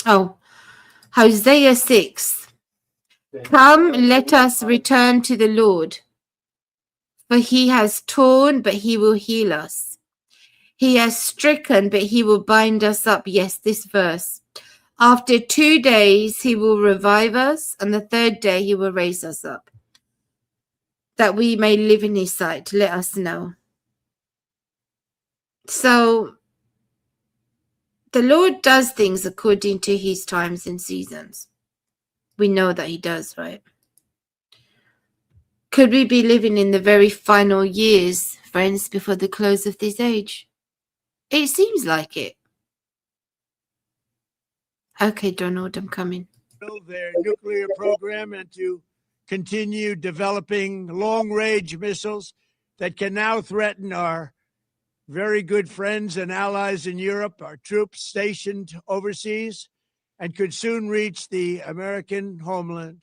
Oh, Hosea 6. Come, let us return to the Lord. For he has torn, but he will heal us. He has stricken, but he will bind us up. Yes, this verse. After 2 days, he will revive us, and the third day he will raise us up, that we may live in his sight. Let us know. So The Lord does things according to his times and seasons. We know that he does, right? Could we be living in the very final years, friends, before the close of this age? It seems like it. Okay, Donald, I'm coming. Their nuclear program and to continue developing long-range missiles that can now threaten our very good friends and allies in Europe, our troops stationed overseas, and could soon reach the American homeland.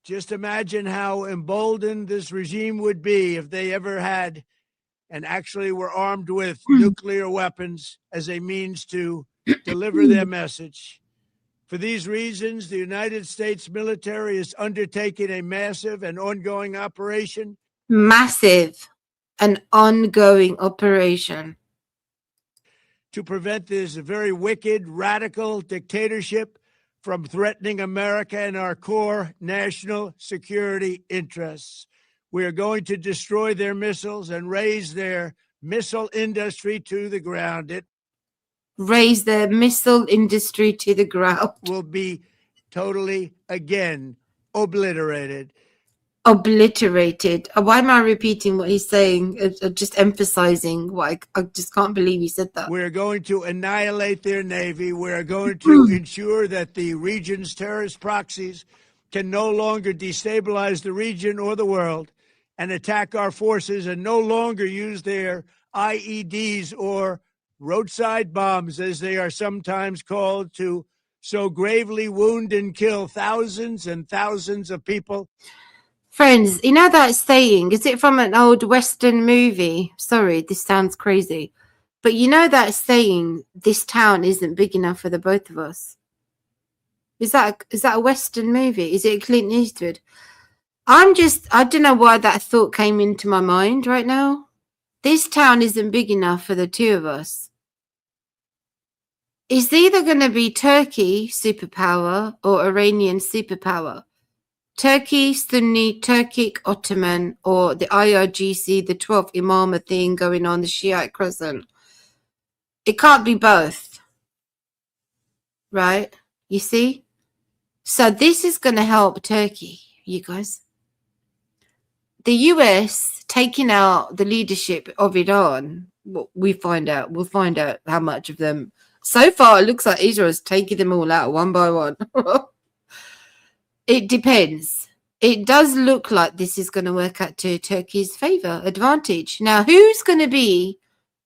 Just imagine how emboldened this regime would be if they ever had and actually were armed with nuclear weapons as a means to deliver their message. For these reasons, the United States military is undertaking a massive and ongoing operation. Massive and ongoing operation. To prevent this very wicked, radical dictatorship from threatening America and our core national security interests. We are going to destroy their missiles and raise their missile industry to the ground. It Raise the missile industry to the ground. will be totally, again, obliterated. Obliterated. Why am I repeating what he's saying? Just emphasizing what I just can't believe he said that. We're going to annihilate their navy. We're going to ensure that the region's terrorist proxies can no longer destabilize the region or the world and attack our forces and no longer use their IEDs or roadside bombs, as they are sometimes called, to so gravely wound and kill thousands and thousands of people. Friends, you know that saying, is it from an old Western movie? Sorry, this sounds crazy. But you know that saying, this town isn't big enough for the both of us? Is that a Western movie? Is it Clint Eastwood? I don't know why that thought came into my mind right now. This town isn't big enough for the two of us. It's either going to be Turkey superpower or Iranian superpower. Turkey, Sunni, Turkic, Ottoman, or the IRGC, the 12th Imama thing going on, the Shiite Khorasan. It can't be both. Right? You see? So this is going to help Turkey, you guys. The US taking out the leadership of Iran, we'll find out how much of them. So far, it looks like Israel's taking them all out one by one. It depends. It does look like this is going to work out to Turkey's favor, advantage. Now, who's going to be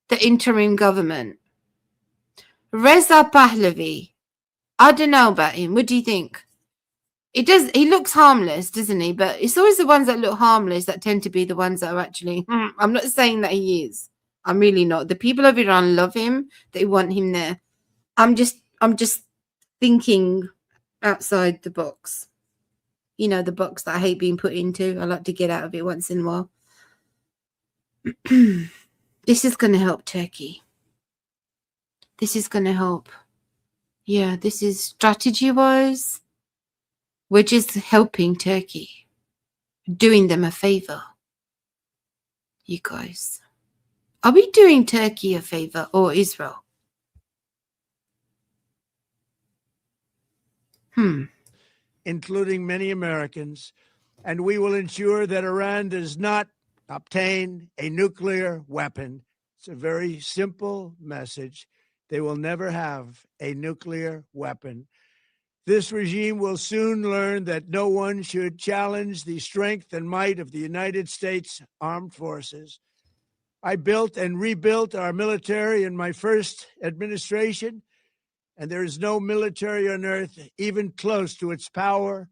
the interim government? Reza Pahlavi. I don't know about him. What do you think? He looks harmless, doesn't he? But it's always the ones that look harmless that tend to be the ones that are actually, I'm not saying that he is. I'm really not. The people of Iran love him. They want him there. I'm just thinking outside the box. You know, the box that I hate being put into. I like to get out of it once in a while. This is going to help Turkey. This is going to help. Yeah, this is strategy-wise. We're just helping Turkey. Doing them a favor. You guys. Are we doing Turkey a favor or Israel? Including many Americans, and we will ensure that Iran does not obtain a nuclear weapon. It's a very simple message. They will never have a nuclear weapon. This regime will soon learn that no one should challenge the strength and might of the United States Armed Forces. I built and rebuilt our military in my first administration, and there is no military on earth even close to its power,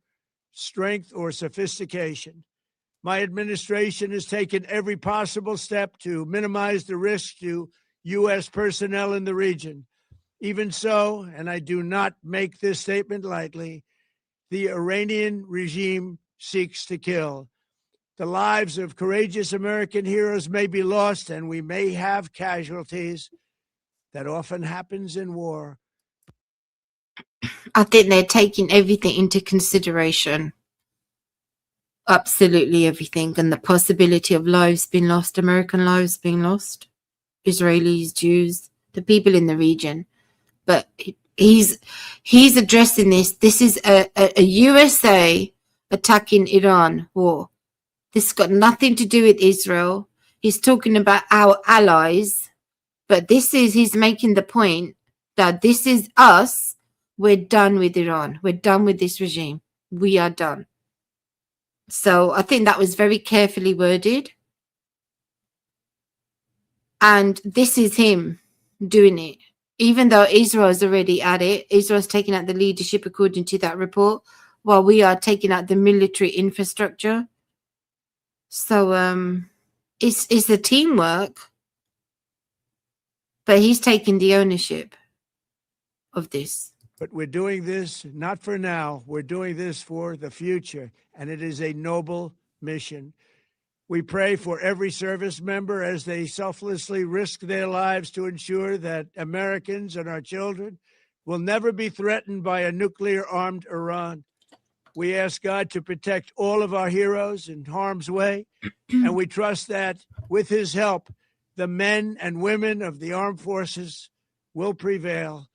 strength, or sophistication. My administration has taken every possible step to minimize the risk to U.S. personnel in the region. Even so, and I do not make this statement lightly, the Iranian regime seeks to kill. The lives of courageous American heroes may be lost, and we may have casualties. That often happens in war. I think they're taking everything into consideration. Absolutely everything. And the possibility of lives being lost, American lives being lost, Israelis, Jews, the people in the region. but he's addressing this. This is a USA attacking Iran war. This has got nothing to do with Israel. He's talking about our allies, but he's making the point that this is us. We're done with Iran. We're done with this regime. We are done. So I think that was very carefully worded. And this is him doing it. Even though Israel's already at it, Israel's taking out the leadership according to that report, while we are taking out the military infrastructure. So it's the teamwork, but he's taking the ownership of this. But we're doing this not for now. We're doing this for the future, and it is a noble mission. We pray for every service member as they selflessly risk their lives to ensure that Americans and our children will never be threatened by a nuclear-armed Iran. We ask God to protect all of our heroes in harm's way, and we trust that with his help, the men and women of the armed forces will prevail.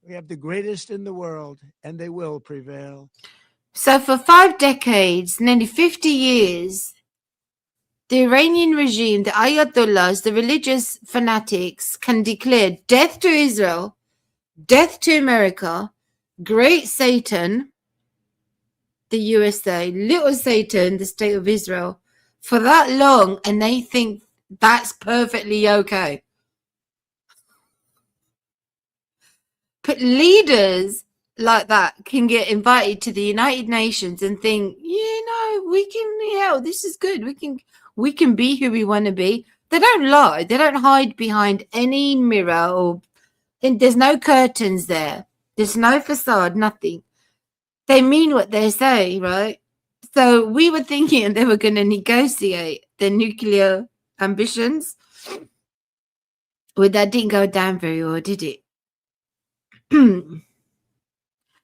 We have the greatest in the world, and they will prevail. So for 5 decades, nearly 50 years, the Iranian regime, the Ayatollahs, the religious fanatics can declare death to Israel, death to America, great Satan, the USA, little Satan, the state of Israel, for that long, and they think that's perfectly okay. But leaders like that can get invited to the United Nations and think, we can, this is good. We can be who we want to be. They don't lie. They don't hide behind any mirror and there's no curtains there. There's no facade, nothing. They mean what they say, right? So we were thinking they were going to negotiate their nuclear ambitions. Well, that didn't go down very well, did it?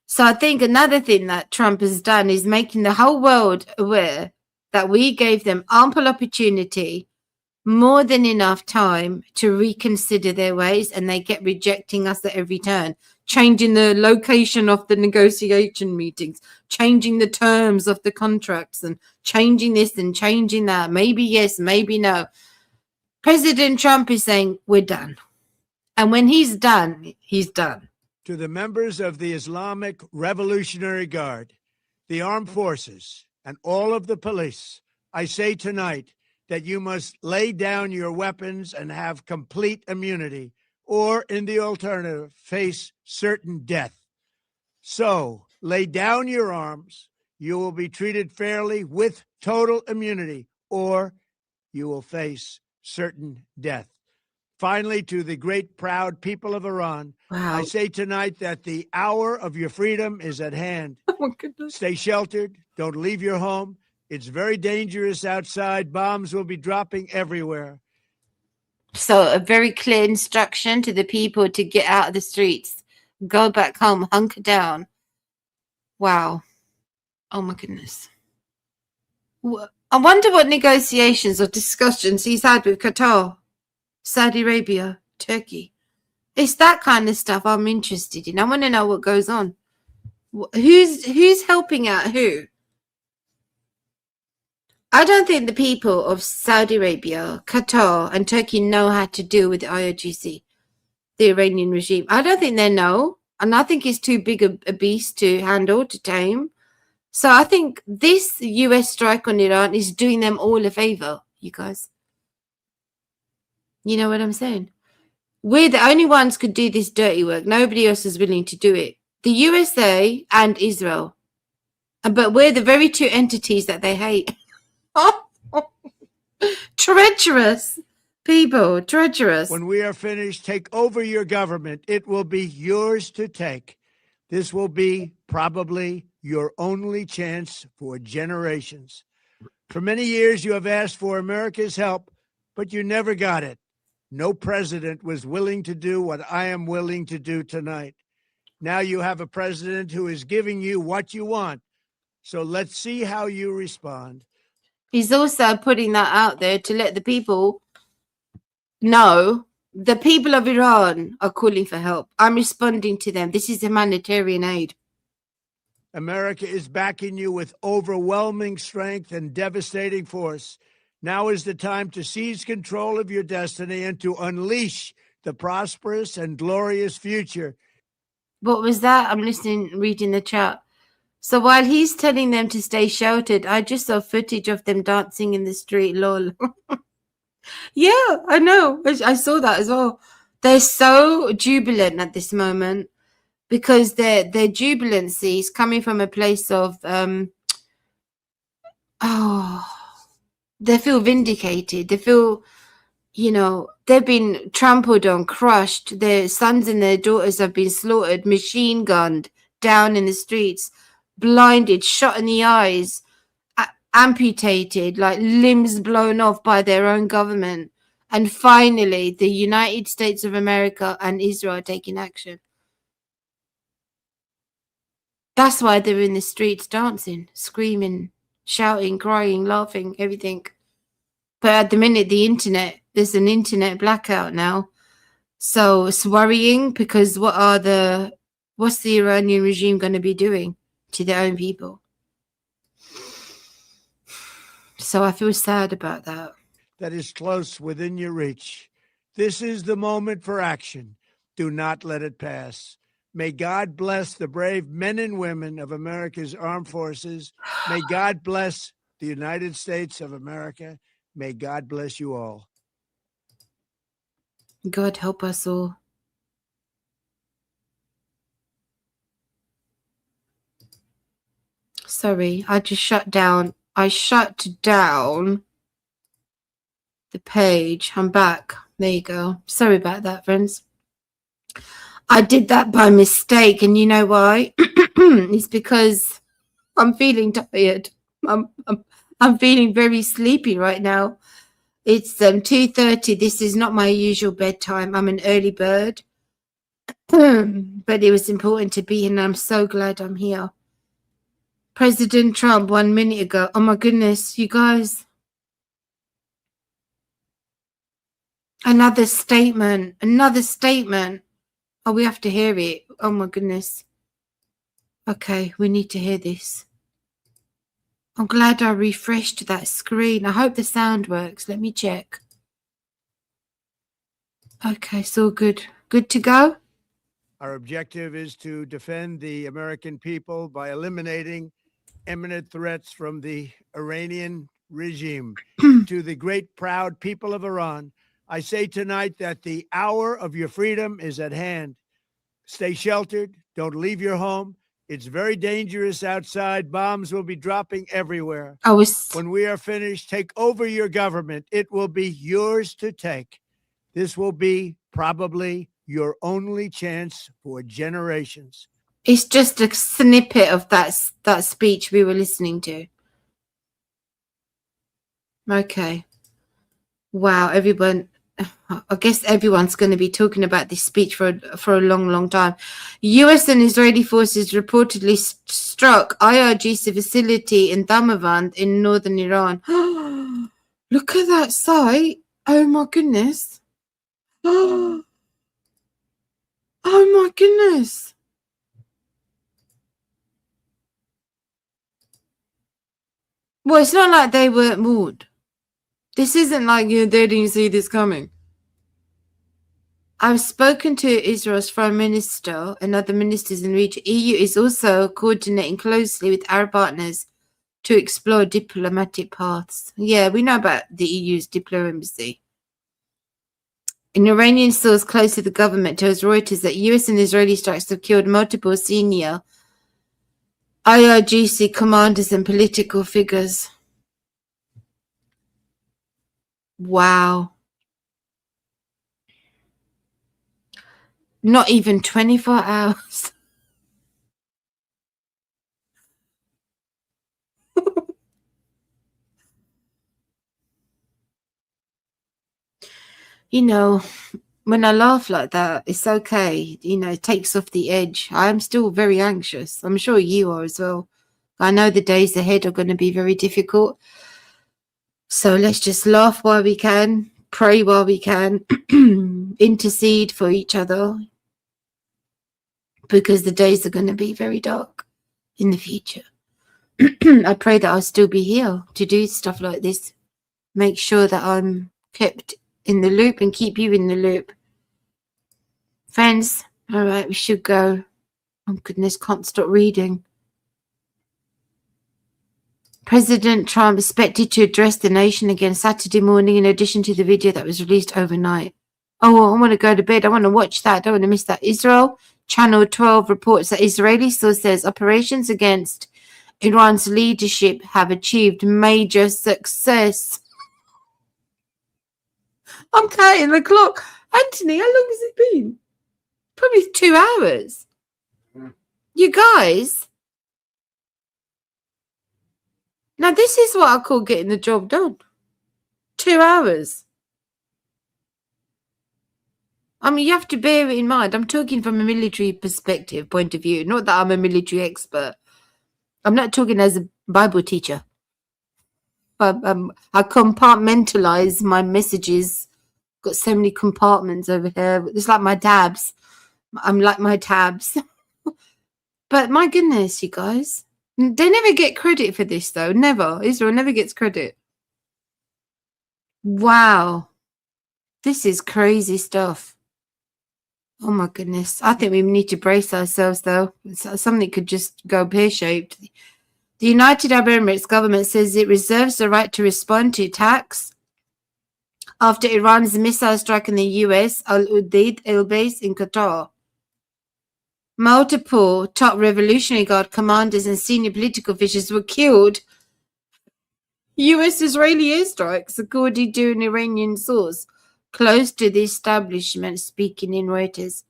So I think another thing that Trump has done is making the whole world aware that we gave them ample opportunity, more than enough time to reconsider their ways, and they get rejecting us at every turn, changing the location of the negotiation meetings, changing the terms of the contracts, and changing this and changing that. Maybe yes, maybe no. President Trump is saying, we're done. And when he's done, he's done. To the members of the Islamic Revolutionary Guard, the armed forces, and all of the police, I say tonight that you must lay down your weapons and have complete immunity, or in the alternative, face certain death. So lay down your arms. You will be treated fairly with total immunity, or you will face certain death. Finally, to the great, proud people of Iran, I say tonight that the hour of your freedom is at hand. Oh my goodness. Stay sheltered. Don't leave your home. It's very dangerous outside. Bombs will be dropping everywhere. So a very clear instruction to the people to get out of the streets. Go back home. Hunker down. Wow. Oh my goodness. I wonder what negotiations or discussions he's had with Qatar, Saudi Arabia, Turkey. It's that kind of stuff I'm interested in. I want to know what goes on. Who's helping out who? I don't think the people of Saudi Arabia, Qatar, and Turkey know how to deal with the IRGC, the Iranian regime. I don't think they know. And I think it's too big a beast to handle, to tame. So I think this US strike on Iran is doing them all a favor, you guys. You know what I'm saying? We're the only ones could do this dirty work. Nobody else is willing to do it. The USA and Israel. But we're the very two entities that they hate. Treacherous people, treacherous. When we are finished, take over your government. It will be yours to take. This will be probably your only chance for generations. For many years, you have asked for America's help, but you never got it. No president was willing to do what I am willing to do tonight. Now you have a president who is giving you what you want. So let's see how you respond. He's also putting that out there to let the people know The people of Iran are calling for help. I'm responding to them. This is humanitarian aid. America is backing you with overwhelming strength and devastating force. Now is the time to seize control of your destiny and to unleash the prosperous and glorious future. What was that? I'm listening, reading the chat. So while he's telling them to stay sheltered, I just saw footage of them dancing in the street. Lol. Yeah, I know. I saw that as well. They're so jubilant at this moment because their jubilancy is coming from a place of they feel vindicated. They feel, they've been trampled on, crushed. Their sons and their daughters have been slaughtered, machine gunned down in the streets, blinded, shot in the eyes, amputated, like limbs blown off by their own government. And finally, the United States of America and Israel are taking action. That's why they're in the streets dancing, screaming, shouting, crying, laughing, everything. But at the minute, there's an internet blackout now. So it's worrying because what's the Iranian regime going to be doing to their own people? So I feel sad about that. That is close within your reach. This is the moment for action. Do not let it pass. May God bless the brave men and women of America's armed forces. May God bless the United States of America. May God bless you all. God help us all. Sorry, I shut down the page. I'm back. There you go. Sorry about that, friends. I did that by mistake, and you know why? It's because I'm feeling tired. I'm feeling very sleepy right now. It's 2:30. This is not my usual bedtime. I'm an early bird. But it was important to be here, and I'm so glad I'm here. President Trump 1 minute ago. Oh my goodness, you guys. Another statement. Oh, we have to hear it. Oh my goodness. Okay, we need to hear this. I'm glad I refreshed that screen. I hope the sound works. Let me check. Okay, it's all good. Good to go? Our objective is to defend the American people by eliminating imminent threats from the Iranian regime. To the great, proud people of Iran, I say tonight that the hour of your freedom is at hand. Stay sheltered. Don't leave your home. It's very dangerous outside. Bombs will be dropping everywhere. When we are finished, take over your government. It will be yours to take. This will be probably your only chance for generations. It's just a snippet of that speech we were listening to. Okay. Wow, everyone. I guess everyone's going to be talking about this speech for a long, long time. U.S. and Israeli forces reportedly struck IRGC facility in Damavand in northern Iran. Look at that site. Oh, my goodness. Oh, my goodness. Well, it's not like they weren't moved. This isn't like they didn't see this coming. I've spoken to Israel's foreign minister and other ministers in the region. EU is also coordinating closely with Arab partners to explore diplomatic paths. Yeah, we know about the EU's diplomacy. An Iranian source close to the government tells Reuters that US and Israeli strikes have killed multiple senior IRGC commanders and political figures. Wow. Not even 24 hours. You know, when I laugh like that, it's okay. You know, it takes off the edge. I'm still very anxious. I'm sure you are as well. I know the days ahead are going to be very difficult. So let's just laugh while we can. pray while we can, intercede for each other, because the days are going to be very dark in the future. I pray that I'll still be here to do stuff like this, make sure that I'm kept in the loop and keep you in the loop. Friends, all right, we should go. Oh goodness, can't stop reading. President Trump expected to address the nation again Saturday morning in addition to the video that was released overnight. Oh, I want to go to bed. I want to watch that. I don't want to miss that. Israel Channel 12 reports that Israeli source says operations against Iran's leadership have achieved major success. I'm counting the clock. Anthony, how long has it been? Probably 2 hours. You guys. Now, this is what I call getting the job done. 2 hours. I mean, you have to bear it in mind. I'm talking from a military perspective, point of view. Not that I'm a military expert. I'm not talking as a Bible teacher. I compartmentalize my messages. Got so many compartments over here. It's like my tabs. I'm like my tabs. But my goodness, you guys. They never get credit for this, though. Never. Israel never gets credit. Wow. This is crazy stuff. Oh, my goodness. I think we need to brace ourselves, though. Something could just go pear-shaped. The United Arab Emirates government says it reserves the right to respond to attacks after Iran's missile strike in the U.S. Al-Udeid Air Base in Qatar. Multiple top Revolutionary Guard commanders and senior political officials were killed. U.S.-Israeli airstrikes, according to an Iranian source close to the establishment, speaking in Reuters.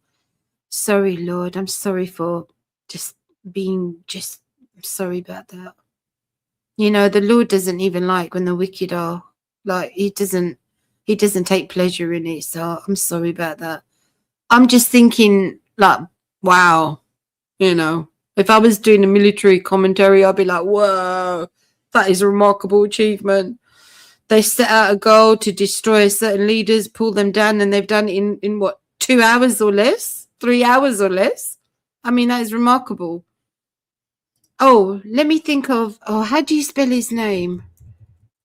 Sorry, Lord. I'm sorry for I'm sorry about that. You know, the Lord doesn't even like when the wicked are, like, he doesn't take pleasure in it. So I'm sorry about that. I'm just thinking, like, wow, you know, if I was doing a military commentary, I'd be like, whoa, that is a remarkable achievement. They set out a goal to destroy certain leaders, pull them down, and they've done it in what, 2 hours or less? 3 hours or less? I mean, that is remarkable. Oh, let me think of, how do you spell his name?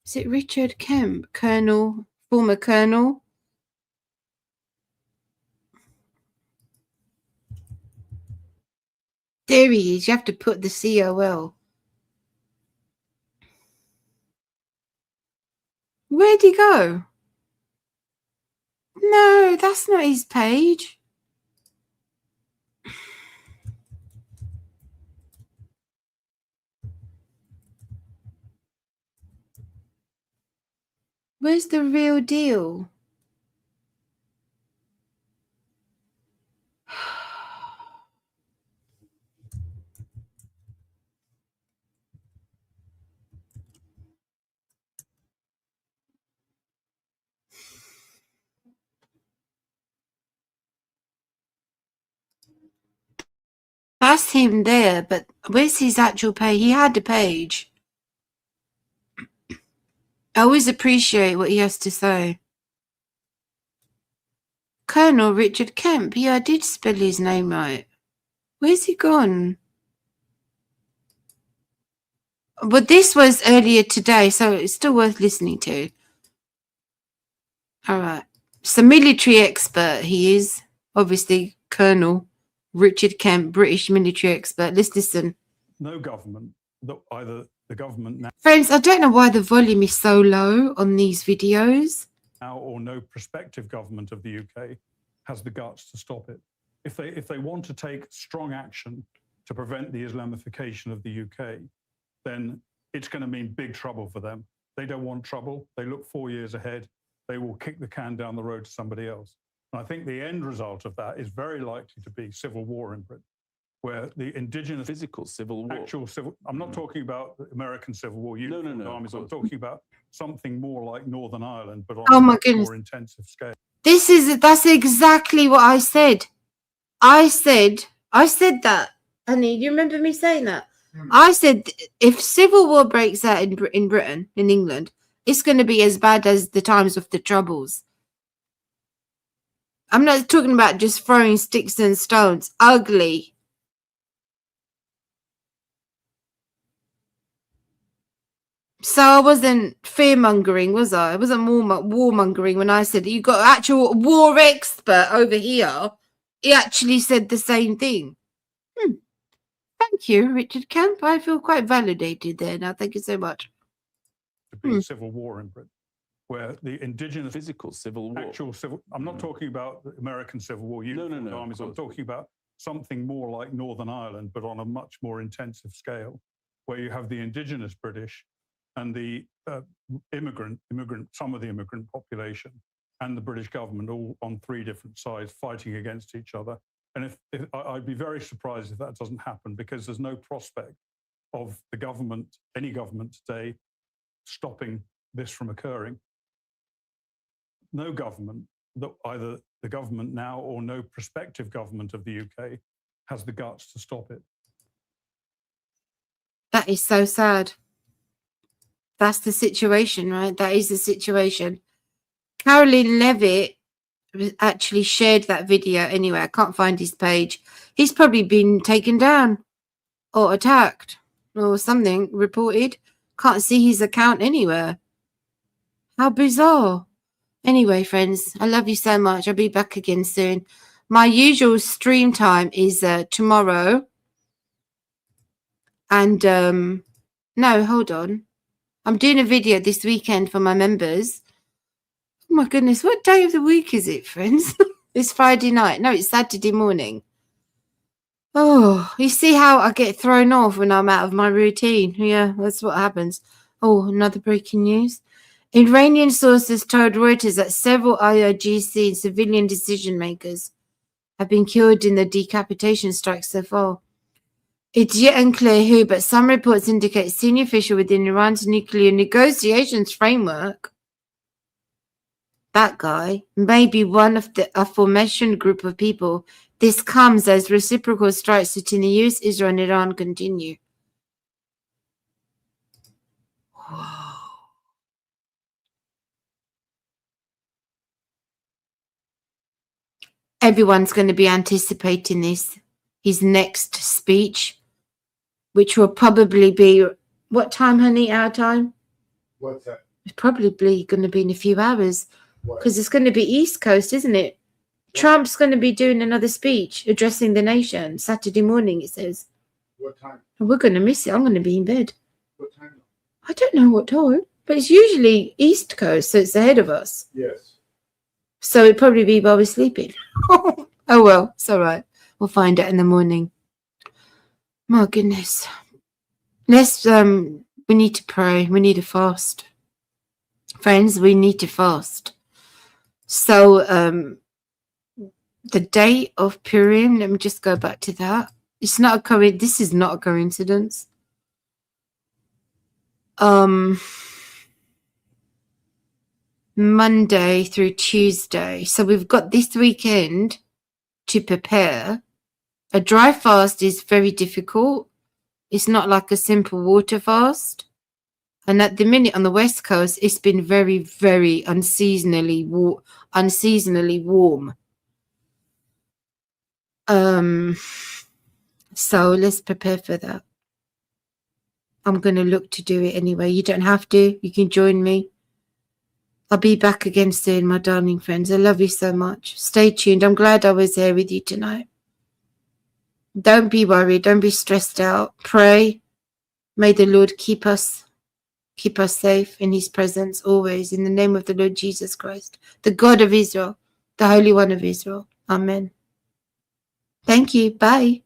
Is it Richard Kemp? Colonel, former colonel? There he is. You have to put the COL. Where'd he go? No, that's not his page. Where's the real deal? That's him there, but where's his actual page? He had a page. I always appreciate what he has to say. Colonel Richard Kemp. Yeah, I did spell his name right. Where's he gone? But this was earlier today, so it's still worth listening to. All right. So military expert he is. Obviously, Colonel Richard Kemp, British military expert. Let's listen. No government, either the government now Friends, I don't know why the volume is so low on these videos. or no prospective government of the UK has the guts to stop it. If they want to take strong action to prevent the Islamification of the UK, then it's going to mean big trouble for them. They don't want trouble. They look 4 years ahead. They will kick the can down the road to somebody else. And I think the end result of that is very likely to be civil war in Britain, where the indigenous Physical civil war. actual civil. I'm not talking about the American Civil War. No, Armies. of I'm course. talking about something more like Northern Ireland, but on Oh a my much goodness. more intensive scale. That's exactly what I said. I said that. Honey, you remember me saying that? I said if civil war breaks out in Britain, in England, it's going to be as bad as the times of the Troubles. I'm not talking about just throwing sticks and stones. Ugly. So I wasn't fear-mongering, was I? I wasn't warmongering when I said you got actual war expert over here. He actually said the same thing. Thank you, Richard Kemp. I feel quite validated there now. Thank you so much. To be civil war in Britain, where the indigenous Physical civil war. actual civil. I'm not talking about the American Civil War. No, of armies. I'm course. talking about something more like Northern Ireland, but on a much more intensive scale, where you have the indigenous British and the immigrant, some of the immigrant population, and the British government all on three different sides fighting against each other. And if I'd be very surprised if that doesn't happen, because there's no prospect of the government, any government today, stopping this from occurring. No government, either the government now or no prospective government of the UK, has the guts to stop it. That is so sad. That's the situation, right? That is the situation. Caroline Levitt actually shared that video anyway. I can't find his page. He's probably been taken down or attacked or something reported. Can't see his account anywhere. How bizarre. Anyway, friends, I love you so much. I'll be back again soon. My usual stream time is tomorrow. And no, hold on. I'm doing a video this weekend for my members. Oh my goodness, what day of the week is it, friends? It's Friday night. No, it's Saturday morning. Oh, you see how I get thrown off when I'm out of my routine? Yeah, that's what happens. Oh, another breaking news. Iranian sources told Reuters that several IRGC and civilian decision makers have been killed in the decapitation strikes so far. It's yet unclear who, but some reports indicate senior official within Iran's nuclear negotiations framework, that guy, may be one of the aforementioned group of people. This comes as reciprocal strikes between the US, Israel, and Iran continue. Everyone's going to be anticipating this, his next speech, which will probably be, what time, honey, our time? What's that? It's probably going to be in a few hours, because it's going to be East Coast, isn't it? What? Trump's going to be doing another speech addressing the nation Saturday morning, it says. What time? We're going to miss it. I'm going to be in bed. What time? I don't know what time, but it's usually East Coast, so it's ahead of us. Yes. So it'd probably be while we're sleeping. Oh, well, it's all right. We'll find out in the morning. My goodness. Let's, we need to pray. We need to fast. Friends, we need to fast. So, the day of Purim, let me just go back to that. It's not a this is not a coincidence. Monday through Tuesday. So we've got this weekend to prepare. A dry fast is very difficult. It's not like a simple water fast. And at the minute on the West Coast, it's been very, very unseasonally warm. So let's prepare for that. I'm going to look to do it anyway. You don't have to. You can join me. I'll be back again soon, my darling friends. I love you so much. Stay tuned. I'm glad I was here with you tonight. Don't be worried. Don't be stressed out. Pray. May the Lord keep us safe in his presence always. In the name of the Lord Jesus Christ, the God of Israel, the Holy One of Israel. Amen. Thank you. Bye.